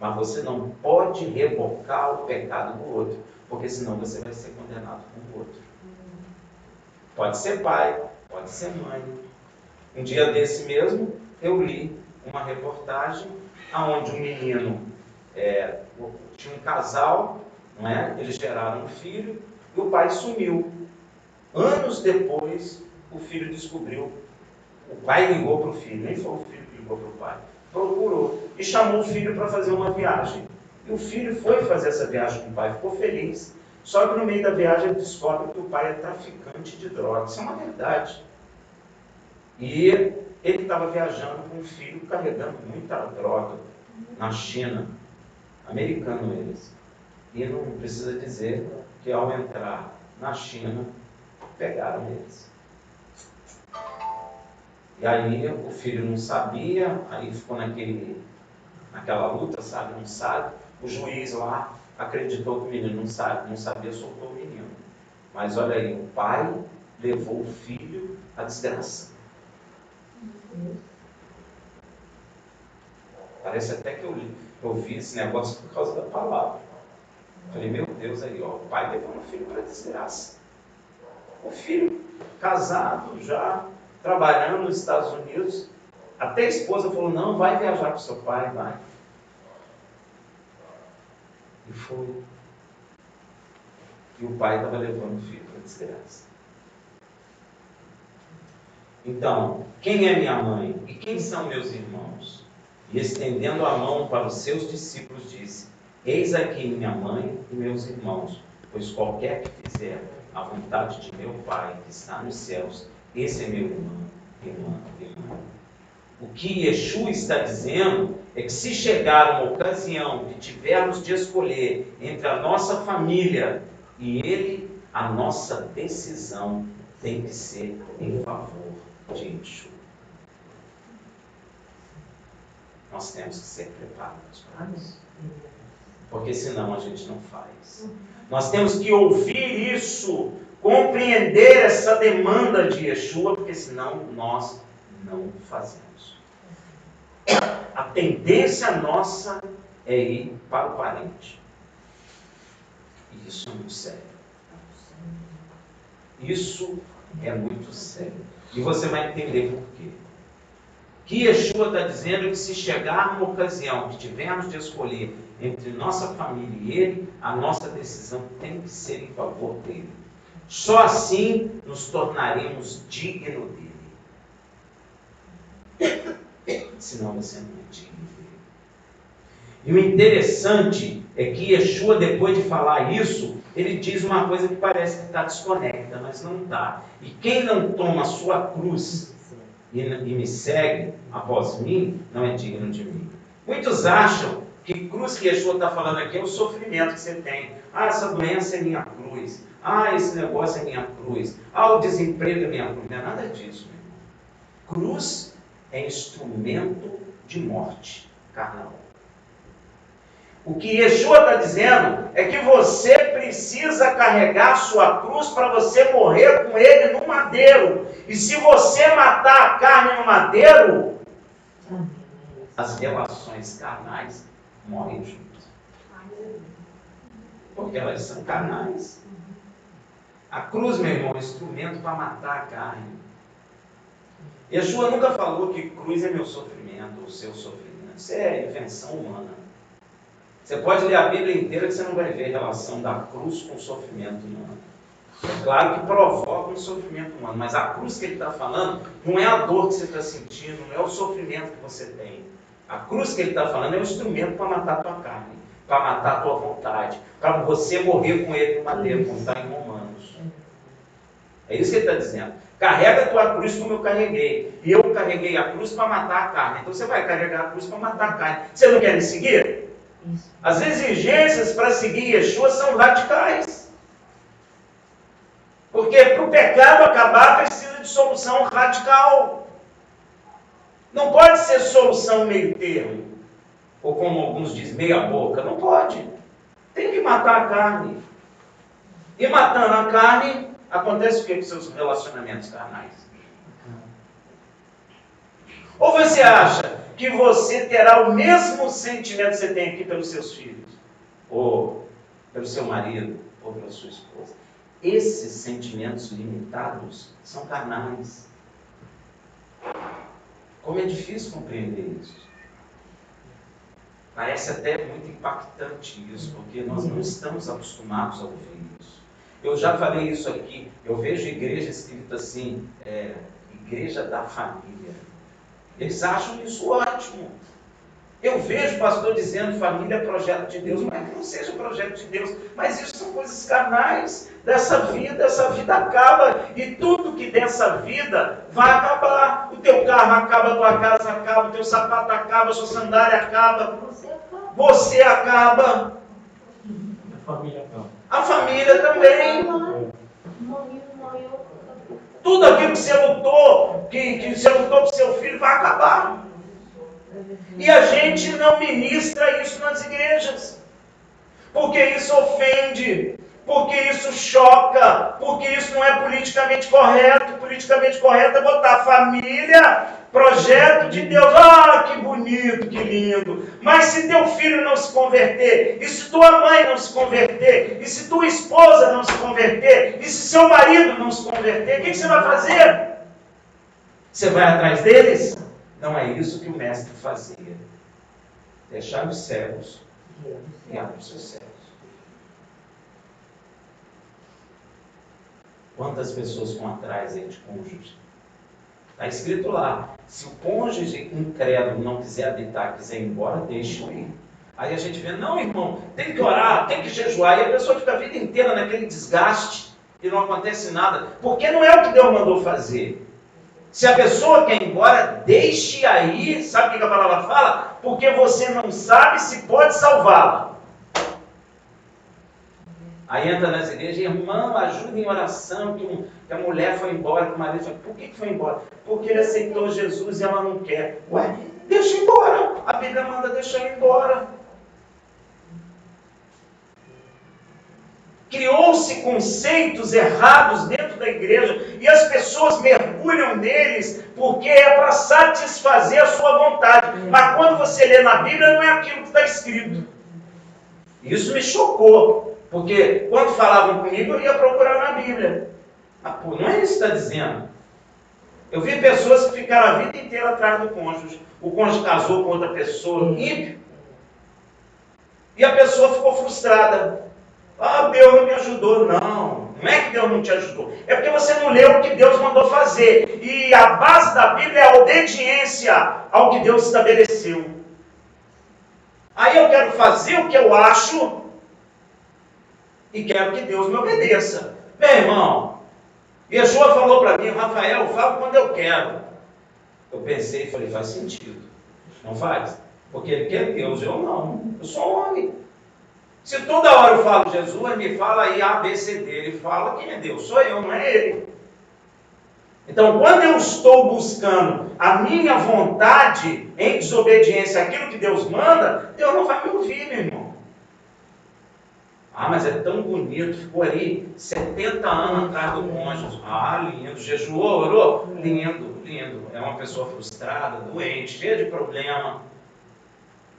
Mas você não pode rebocar o pecado do outro, porque senão você vai ser condenado com o outro. Pode ser pai, pode ser mãe. Um dia desse mesmo, eu li uma reportagem onde um menino, tinha um casal, não é? Eles geraram um filho e o pai sumiu. Anos depois, o filho descobriu O pai ligou para o filho, nem foi o filho que ligou para o pai. Procurou e chamou o filho para fazer uma viagem. E o filho foi fazer essa viagem com o pai, ficou feliz. Só que no meio da viagem ele descobre que o pai é traficante de drogas. Isso é uma verdade. E ele estava viajando com o filho carregando muita droga na China. Americano eles. E não precisa dizer que ao entrar na China, pegaram eles. E aí o filho não sabia, aí ficou naquela luta, sabe? Não sabe. O juiz lá acreditou que o menino não sabia, soltou o menino. Mas olha aí, o pai levou o filho à desgraça. Parece até que eu vi esse negócio por causa da palavra. Falei, meu Deus, aí, ó, o pai levou o filho para a desgraça. O filho, casado já, trabalhando nos Estados Unidos, até a esposa falou, não, vai viajar com seu pai, vai. E foi. E o pai estava levando o filho para a desgraça. Então, quem é minha mãe e quem são meus irmãos? E estendendo a mão para os seus discípulos, disse, eis aqui minha mãe e meus irmãos, pois qualquer que fizer a vontade de meu Pai que está nos céus, esse é meu irmão, irmã. O que Yeshua está dizendo é que se chegar uma ocasião que tivermos de escolher entre a nossa família e ele, a nossa decisão tem que ser em favor de Yeshua. Nós temos que ser preparados para isso. Porque senão a gente não faz. Nós temos que ouvir isso, compreender essa demanda de Yeshua, porque senão nós não fazemos. A tendência nossa é ir para o parente. E isso é muito sério. Isso é muito sério. E você vai entender por quê. O que Yeshua está dizendo é que se chegar uma ocasião que tivermos de escolher entre nossa família e ele, a nossa decisão tem que ser em favor dele. Só assim nos tornaremos dignos dele. Senão você não é digno dele. E o interessante é que Yeshua, depois de falar isso, ele diz uma coisa que parece que está desconecta, mas não está. E quem não toma a sua cruz e me segue após mim, não é digno de mim. Muitos acham que cruz que Yeshua está falando aqui é o sofrimento que você tem. Ah, essa doença é minha cruz. Ah, esse negócio é minha cruz. Ah, o desemprego é minha cruz. Não é nada disso, meu irmão. Cruz é instrumento de morte carnal. O que Yeshua está dizendo é que você precisa carregar a sua cruz para você morrer com ele no madeiro. E se você matar a carne no madeiro, as relações carnais morrem juntas. Porque elas são carnais. A cruz, meu irmão, é um instrumento para matar a carne. Yeshua nunca falou que cruz é meu sofrimento, ou seu sofrimento. Isso é invenção humana. Você pode ler a Bíblia inteira que você não vai ver a relação da cruz com o sofrimento humano. É claro que provoca um sofrimento humano, mas a cruz que ele está falando não é a dor que você está sentindo, não é o sofrimento que você tem. A cruz que ele está falando é um instrumento para matar a tua carne, para matar a tua vontade, para você morrer com ele no madeiro, como está em Romanos. É isso que ele está dizendo. Carrega a tua cruz como eu carreguei. E eu carreguei a cruz para matar a carne. Então você vai carregar a cruz para matar a carne. Você não quer me seguir? As exigências para seguir Yeshua são radicais. Porque para o pecado acabar precisa de solução radical. Não pode ser solução meio termo. Ou como alguns dizem, meia boca. Não pode. Tem que matar a carne. E matando a carne, acontece o que com seus relacionamentos carnais? Ou você acha que você terá o mesmo sentimento que você tem aqui pelos seus filhos? Ou pelo seu marido? Ou pela sua esposa? Esses sentimentos limitados são carnais. Como é difícil compreender isso. Parece até muito impactante isso, porque nós não estamos acostumados a ouvir isso. Eu já falei isso aqui, eu vejo igreja escrita assim, igreja da família. Eles acham isso ótimo. Eu vejo o pastor dizendo família é projeto de Deus, mas que não seja projeto de Deus. Mas isso são coisas carnais dessa vida. Essa vida acaba. E tudo que dessa vida vai acabar. O teu carro acaba, a tua casa acaba, o teu sapato acaba, a sua sandália acaba. Você acaba. A família acaba. A família também. Tudo aquilo que você lutou, que você lutou para o seu filho, vai acabar. E a gente não ministra isso nas igrejas. Porque isso ofende. Porque isso choca. Porque isso não é politicamente correto. Politicamente correto é botar família, projeto de Deus. Ah, que bonito, que lindo. Mas se teu filho não se converter, e se tua mãe não se converter, e se tua esposa não se converter, e se seu marido não se converter, o que você vai fazer? Você vai atrás deles? Não é isso que o mestre fazia. Deixar os cegos guiar os seus cegos. Quantas pessoas vão atrás aí de cônjuge? Está escrito lá, se o cônjuge incrédulo não quiser habitar, quiser ir embora, deixe-o ir. Aí a gente vê, não, irmão, tem que orar, tem que jejuar, e a pessoa fica a vida inteira naquele desgaste e não acontece nada, porque não é o que Deus mandou fazer. Se a pessoa quer ir embora, deixe aí, sabe o que a palavra fala? Porque você não sabe se pode salvá-la. Aí entra nas igrejas, irmão, ajuda em oração, que a mulher foi embora, que o marido foi. Por que foi embora? Porque ele aceitou Jesus e ela não quer. Ué, deixa embora. A Bíblia manda deixar ir embora. Criou-se conceitos errados dentro da igreja e as pessoas mergulham neles porque é para satisfazer a sua vontade. Mas quando você lê na Bíblia, não é aquilo que está escrito. Isso me chocou, porque quando falavam comigo, eu ia procurar na Bíblia. Ah, pô, não é isso que está dizendo. Eu vi pessoas que ficaram a vida inteira atrás do cônjuge. O cônjuge casou com outra pessoa, ímpio, e a pessoa ficou frustrada. Ah, Deus não me ajudou. Não, não é que Deus não te ajudou. É porque você não leu o que Deus mandou fazer. E a base da Bíblia é a obediência ao que Deus estabeleceu. Aí eu quero fazer o que eu acho e quero que Deus me obedeça. Meu irmão, Yeshua falou para mim, Rafael, eu falo quando eu quero. Eu pensei e falei, faz sentido. Não faz? Porque ele quer Deus, eu não. Eu sou homem. Se toda hora eu falo Jesus, ele me fala aí A, B, C, D. Ele fala quem é Deus, sou eu, não é ele. Então, quando eu estou buscando a minha vontade em desobediência àquilo que Deus manda, Deus não vai me ouvir, meu irmão. Ah, mas é tão bonito, ficou ali 70 anos atrás do cônjuge. Ah, lindo, jejuou, orou? Lindo, lindo. É uma pessoa frustrada, doente, cheia de problema.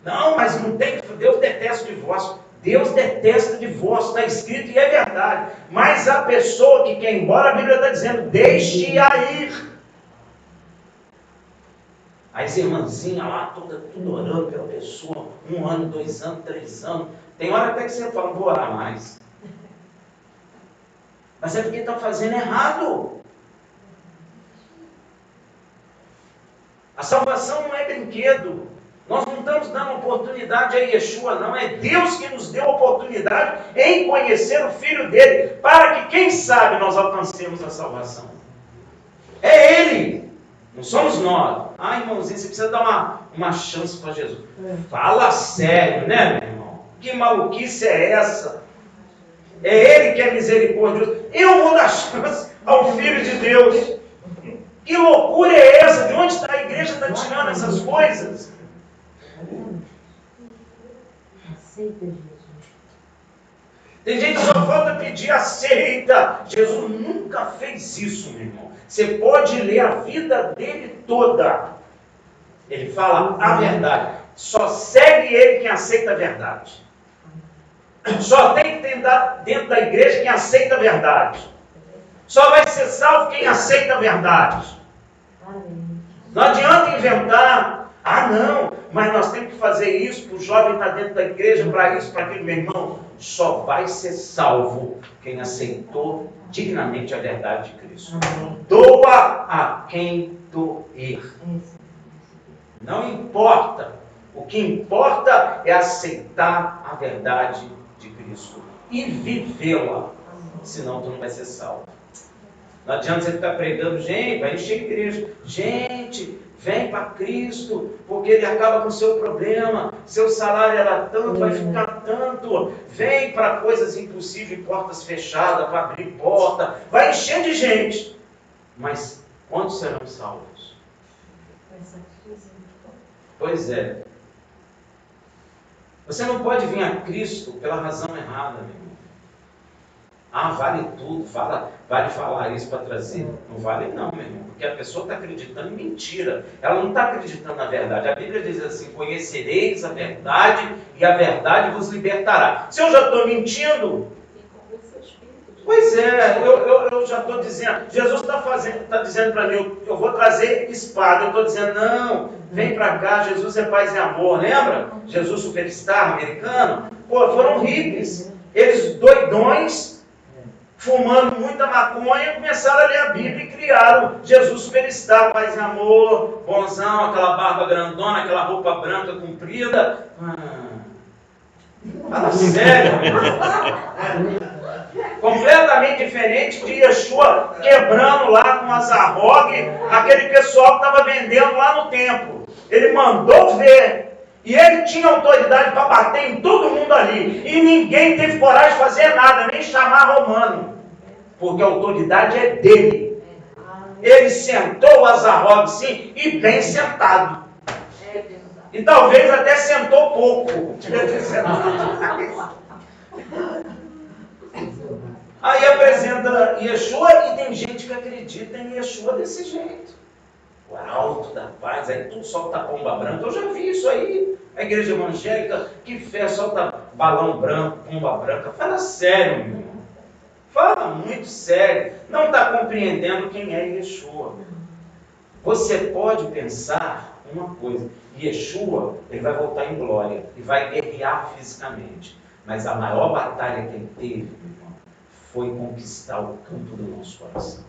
Não, mas não tem, Deus detesta o divórcio. Deus detesta divórcio, está escrito e é verdade. Mas a pessoa que quer ir embora, a Bíblia está dizendo, deixe-a ir. As irmãzinhas lá, tudo orando pela pessoa, 1 ano, 2 anos, 3 anos. Tem hora até que você fala, vou orar mais. Mas é porque está fazendo errado. A salvação não é brinquedo. Nós não estamos dando oportunidade a Yeshua, não. É Deus que nos deu oportunidade em conhecer o Filho dele, para que, quem sabe, nós alcancemos a salvação. É Ele, não somos nós. Ah, irmãozinho, você precisa dar uma chance para Jesus. Fala sério, né, meu irmão? Que maluquice é essa? É Ele que é misericordioso. Eu vou dar chance ao Filho de Deus. Que loucura é essa? De onde está a igreja está tirando essas coisas? Aceita Jesus. Tem gente que só falta pedir aceita. Jesus nunca fez isso, meu irmão. Você pode ler a vida dele toda. Ele fala a verdade. Só segue ele quem aceita a verdade. Só tem que ter dentro da igreja quem aceita a verdade. Só vai ser salvo quem aceita a verdade. Não adianta inventar. Ah, não. mas nós temos que fazer isso, para o jovem estar dentro da igreja, para isso, para aquilo, meu irmão. Só vai ser salvo quem aceitou dignamente a verdade de Cristo. Doa a quem doer. Não importa. O que importa é aceitar a verdade de Cristo e vivê-la. Senão tu não vai ser salvo. Não adianta você ficar pregando, gente, vai encher a igreja. Gente, vem para Cristo, porque Ele acaba com o seu problema. Seu salário era tanto, vai ficar tanto. Vem para coisas impossíveis, portas fechadas, para abrir porta. Vai encher de gente. Mas quantos serão salvos? Pois é. Você não pode vir a Cristo pela razão errada, meu irmão. Ah, vale tudo, vale falar isso para trazer. Não vale não, meu irmão, porque a pessoa está acreditando em mentira. Ela não está acreditando na verdade. A Bíblia diz assim, conhecereis a verdade e a verdade vos libertará. Se eu já estou mentindo, pois é, eu já estou dizendo, Jesus está dizendo para mim, eu vou trazer espada. Eu estou dizendo, não, vem para cá, Jesus é paz e amor, lembra? Jesus superstar americano, pô, foram hippies, eles doidões, fumando muita maconha, começaram a ler a Bíblia e criaram Jesus superstar, paz e amor, bonzão, aquela barba grandona, aquela roupa branca comprida. Fala sério. Completamente diferente de Yeshua quebrando lá com as arrogue, aquele pessoal que estava vendendo lá no templo. Ele mandou ver. E ele tinha autoridade para bater em todo mundo ali. E ninguém teve coragem de fazer nada, nem chamar romano. Porque a autoridade é dele. Ele sentou o Azarrogue, sim, e bem sentado. E talvez até sentou pouco. Aí apresenta Yeshua e tem gente que acredita em Yeshua desse jeito. O alto da paz, aí tudo solta pomba branca. Eu já vi isso aí. A igreja evangélica, que fé, solta balão branco, pomba branca. Fala sério, meu irmão. Fala muito sério. Não está compreendendo quem é Yeshua. Você pode pensar uma coisa. Yeshua, ele vai voltar em glória e vai guerrear fisicamente. Mas a maior batalha que ele teve, meu irmão, foi conquistar o campo do nosso coração.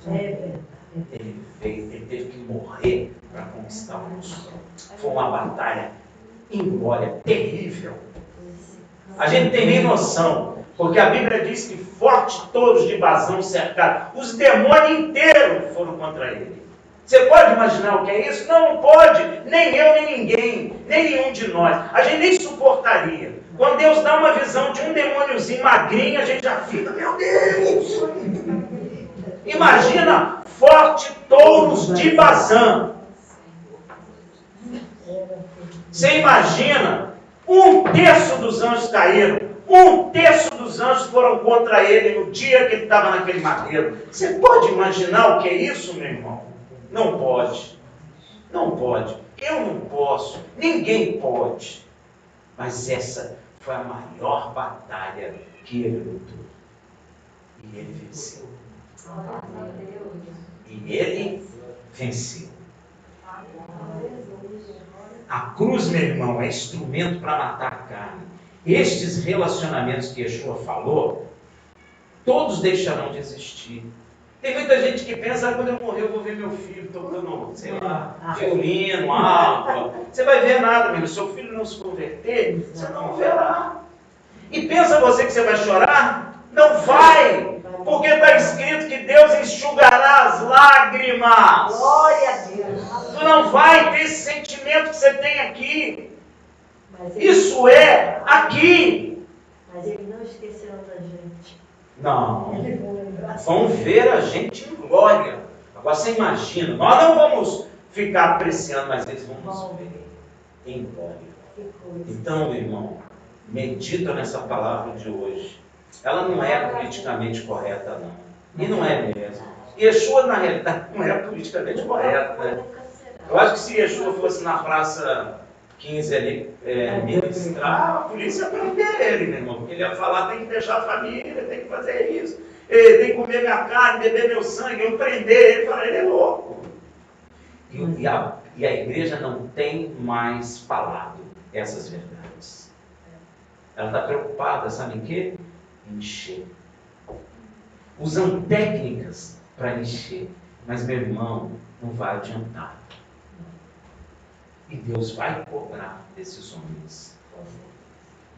Ele teve que morrer para conquistar o nosso campo. Foi uma batalha em glória terrível. A gente não tem nem noção, porque a Bíblia diz que forte todos de Bazão cercaram. Os demônios inteiros foram contra ele. Você pode imaginar o que é isso? Não, não pode. Nem eu, nem ninguém. Nem nenhum de nós. A gente nem suportaria. Quando Deus dá uma visão de um demôniozinho magrinho, a gente já fica, meu Deus! Imagina forte touros de Bazã. Você imagina, 1/3 dos anjos caíram. 1/3 dos anjos foram contra ele no dia que ele estava naquele madeiro. Você pode imaginar o que é isso, meu irmão? Não pode. Não pode. Eu não posso. Ninguém pode. Mas essa foi a maior batalha que ele lutou. E ele venceu. E ele venceu. A cruz, meu irmão, é instrumento para matar a carne. Estes relacionamentos que Yeshua falou, todos deixarão de existir. Tem muita gente que pensa, quando eu morrer eu vou ver meu filho tocando, sei lá, violino, harpa. Você vai ver nada, meu. Se seu filho não se converter, você não verá. E pensa você que você vai chorar? Não vai! Porque está escrito que Deus enxugará as lágrimas. Glória a Deus. Tu não vai ter esse sentimento que você tem aqui. Isso é aqui. Mas ele não esqueceu da gente. Não. Vão ver a gente em glória. Agora você imagina, nós não vamos ficar apreciando, mas eles vão nos ver em glória. Então, meu irmão, medita nessa palavra de hoje. Ela não é politicamente correta, não. E não é mesmo. Yeshua, na realidade, não é politicamente correta, né? Eu acho que se Yeshua fosse na praça 15 ali, ministrar, a polícia ia prender ele, meu irmão. Porque ele ia falar, tem que deixar a família, tem que fazer isso. Ele tem que comer minha carne, beber meu sangue, eu prender ele, falar, ele é louco. E E a igreja não tem mais falado essas verdades. Ela está preocupada, sabe em quê? Encher. Usando técnicas para encher. Mas, meu irmão, não vai adiantar. E Deus vai cobrar desses homens.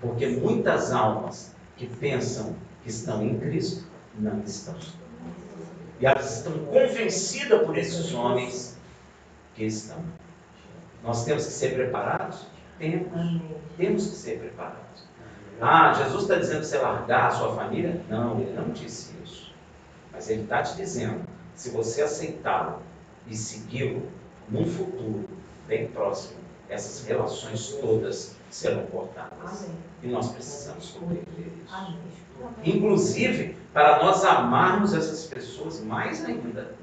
Porque muitas almas que pensam que estão em Cristo, não estão. E elas estão convencidas por esses homens que estão. Nós temos que ser preparados? Temos que ser preparados. Ah, Jesus está dizendo que você largar a sua família? Não, ele não disse isso. Mas ele está te dizendo, se você aceitá-lo e segui-lo, num futuro bem próximo, essas relações todas serão cortadas. E nós precisamos compreender isso. Inclusive, para nós amarmos essas pessoas mais ainda.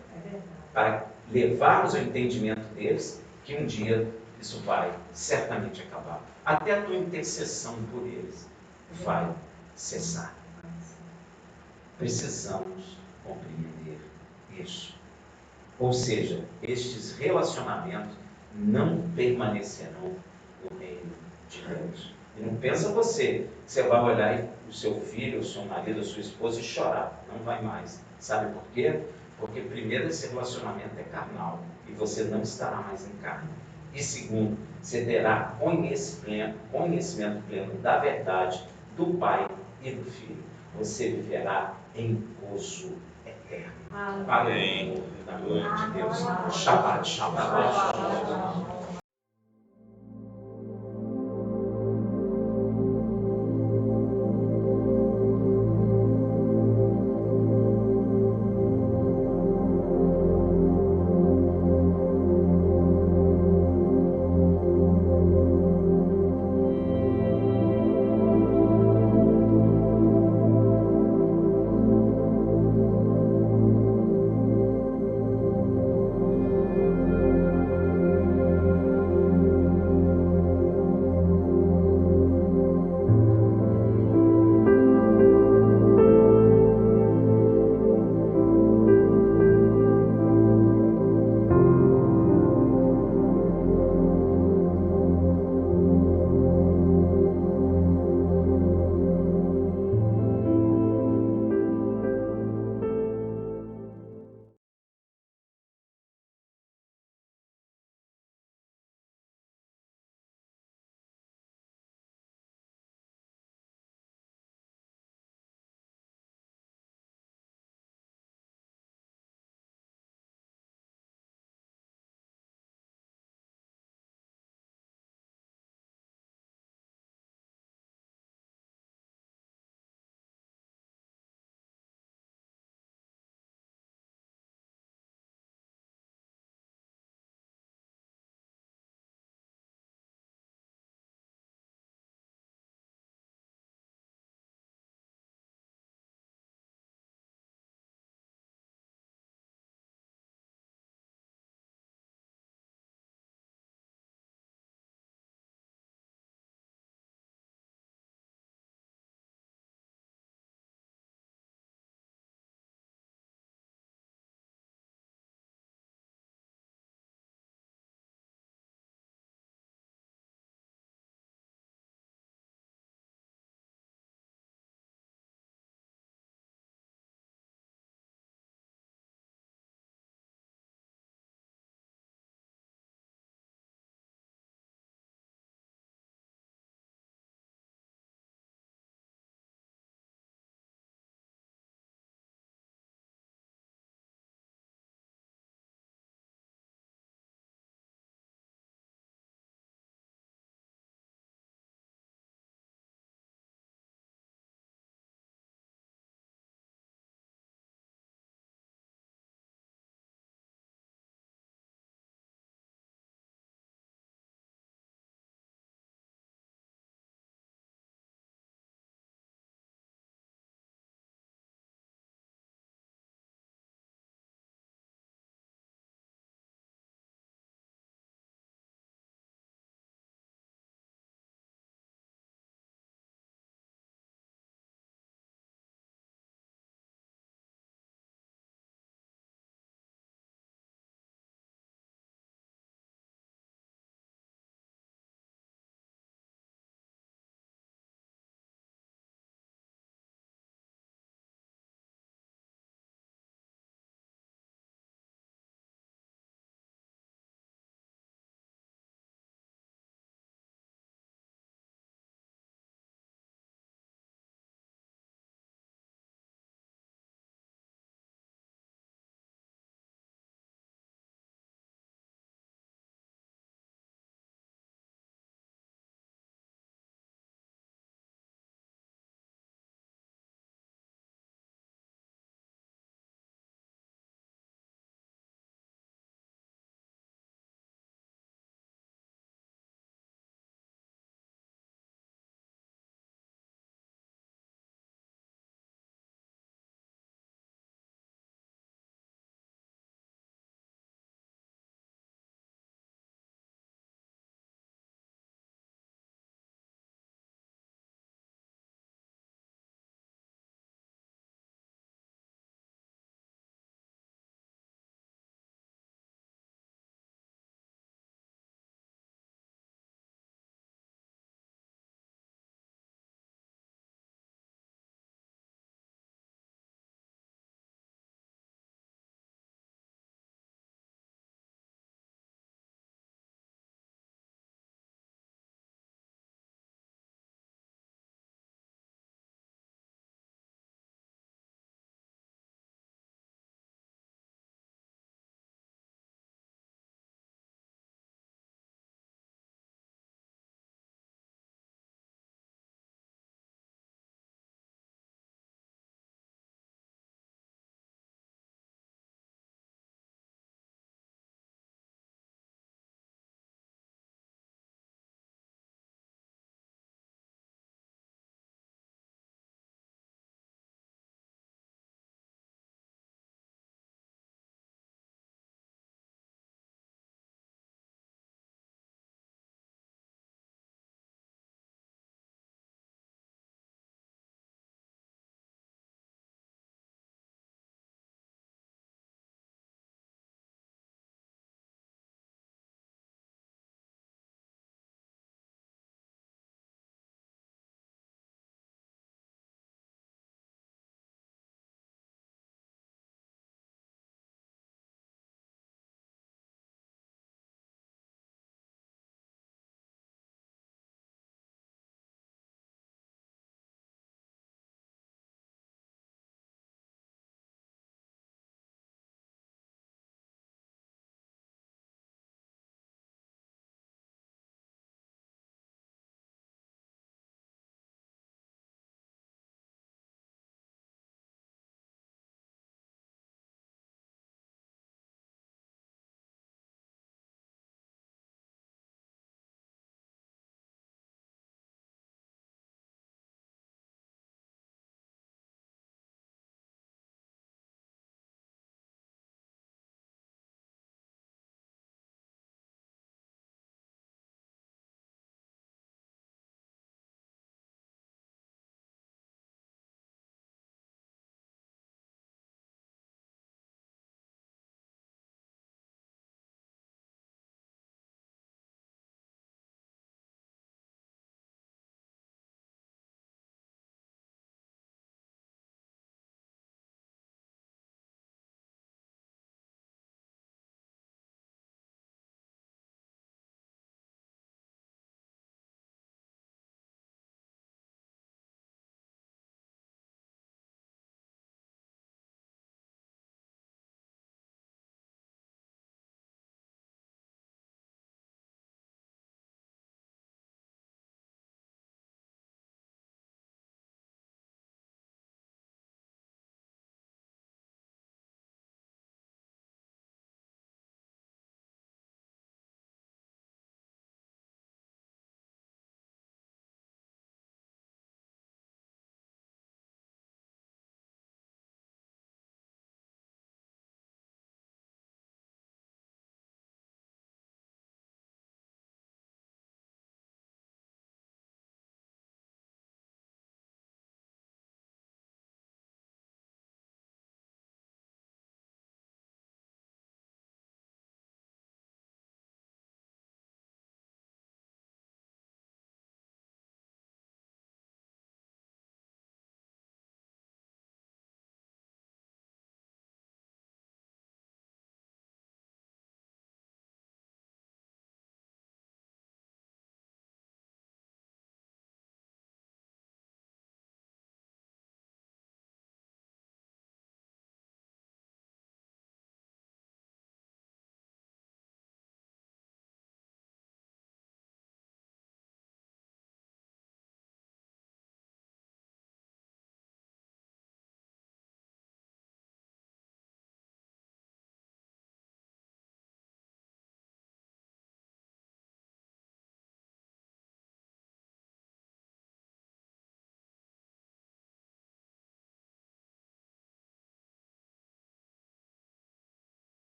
Para levarmos ao entendimento deles que um dia isso vai certamente acabar. Até a tua intercessão por eles vai cessar. Precisamos compreender isso. Ou seja, estes relacionamentos não permanecerão no reino de Deus. E não pensa você que você vai olhar o seu filho, o seu marido, a sua esposa e chorar. Não vai mais. Sabe por quê? Porque primeiro, esse relacionamento é carnal e você não estará mais em carne. E segundo, você terá conhecimento pleno da verdade do Pai e do Filho. Você viverá em gozo eterno. Para o amor da glória de Deus. Shabbat, Shabbat.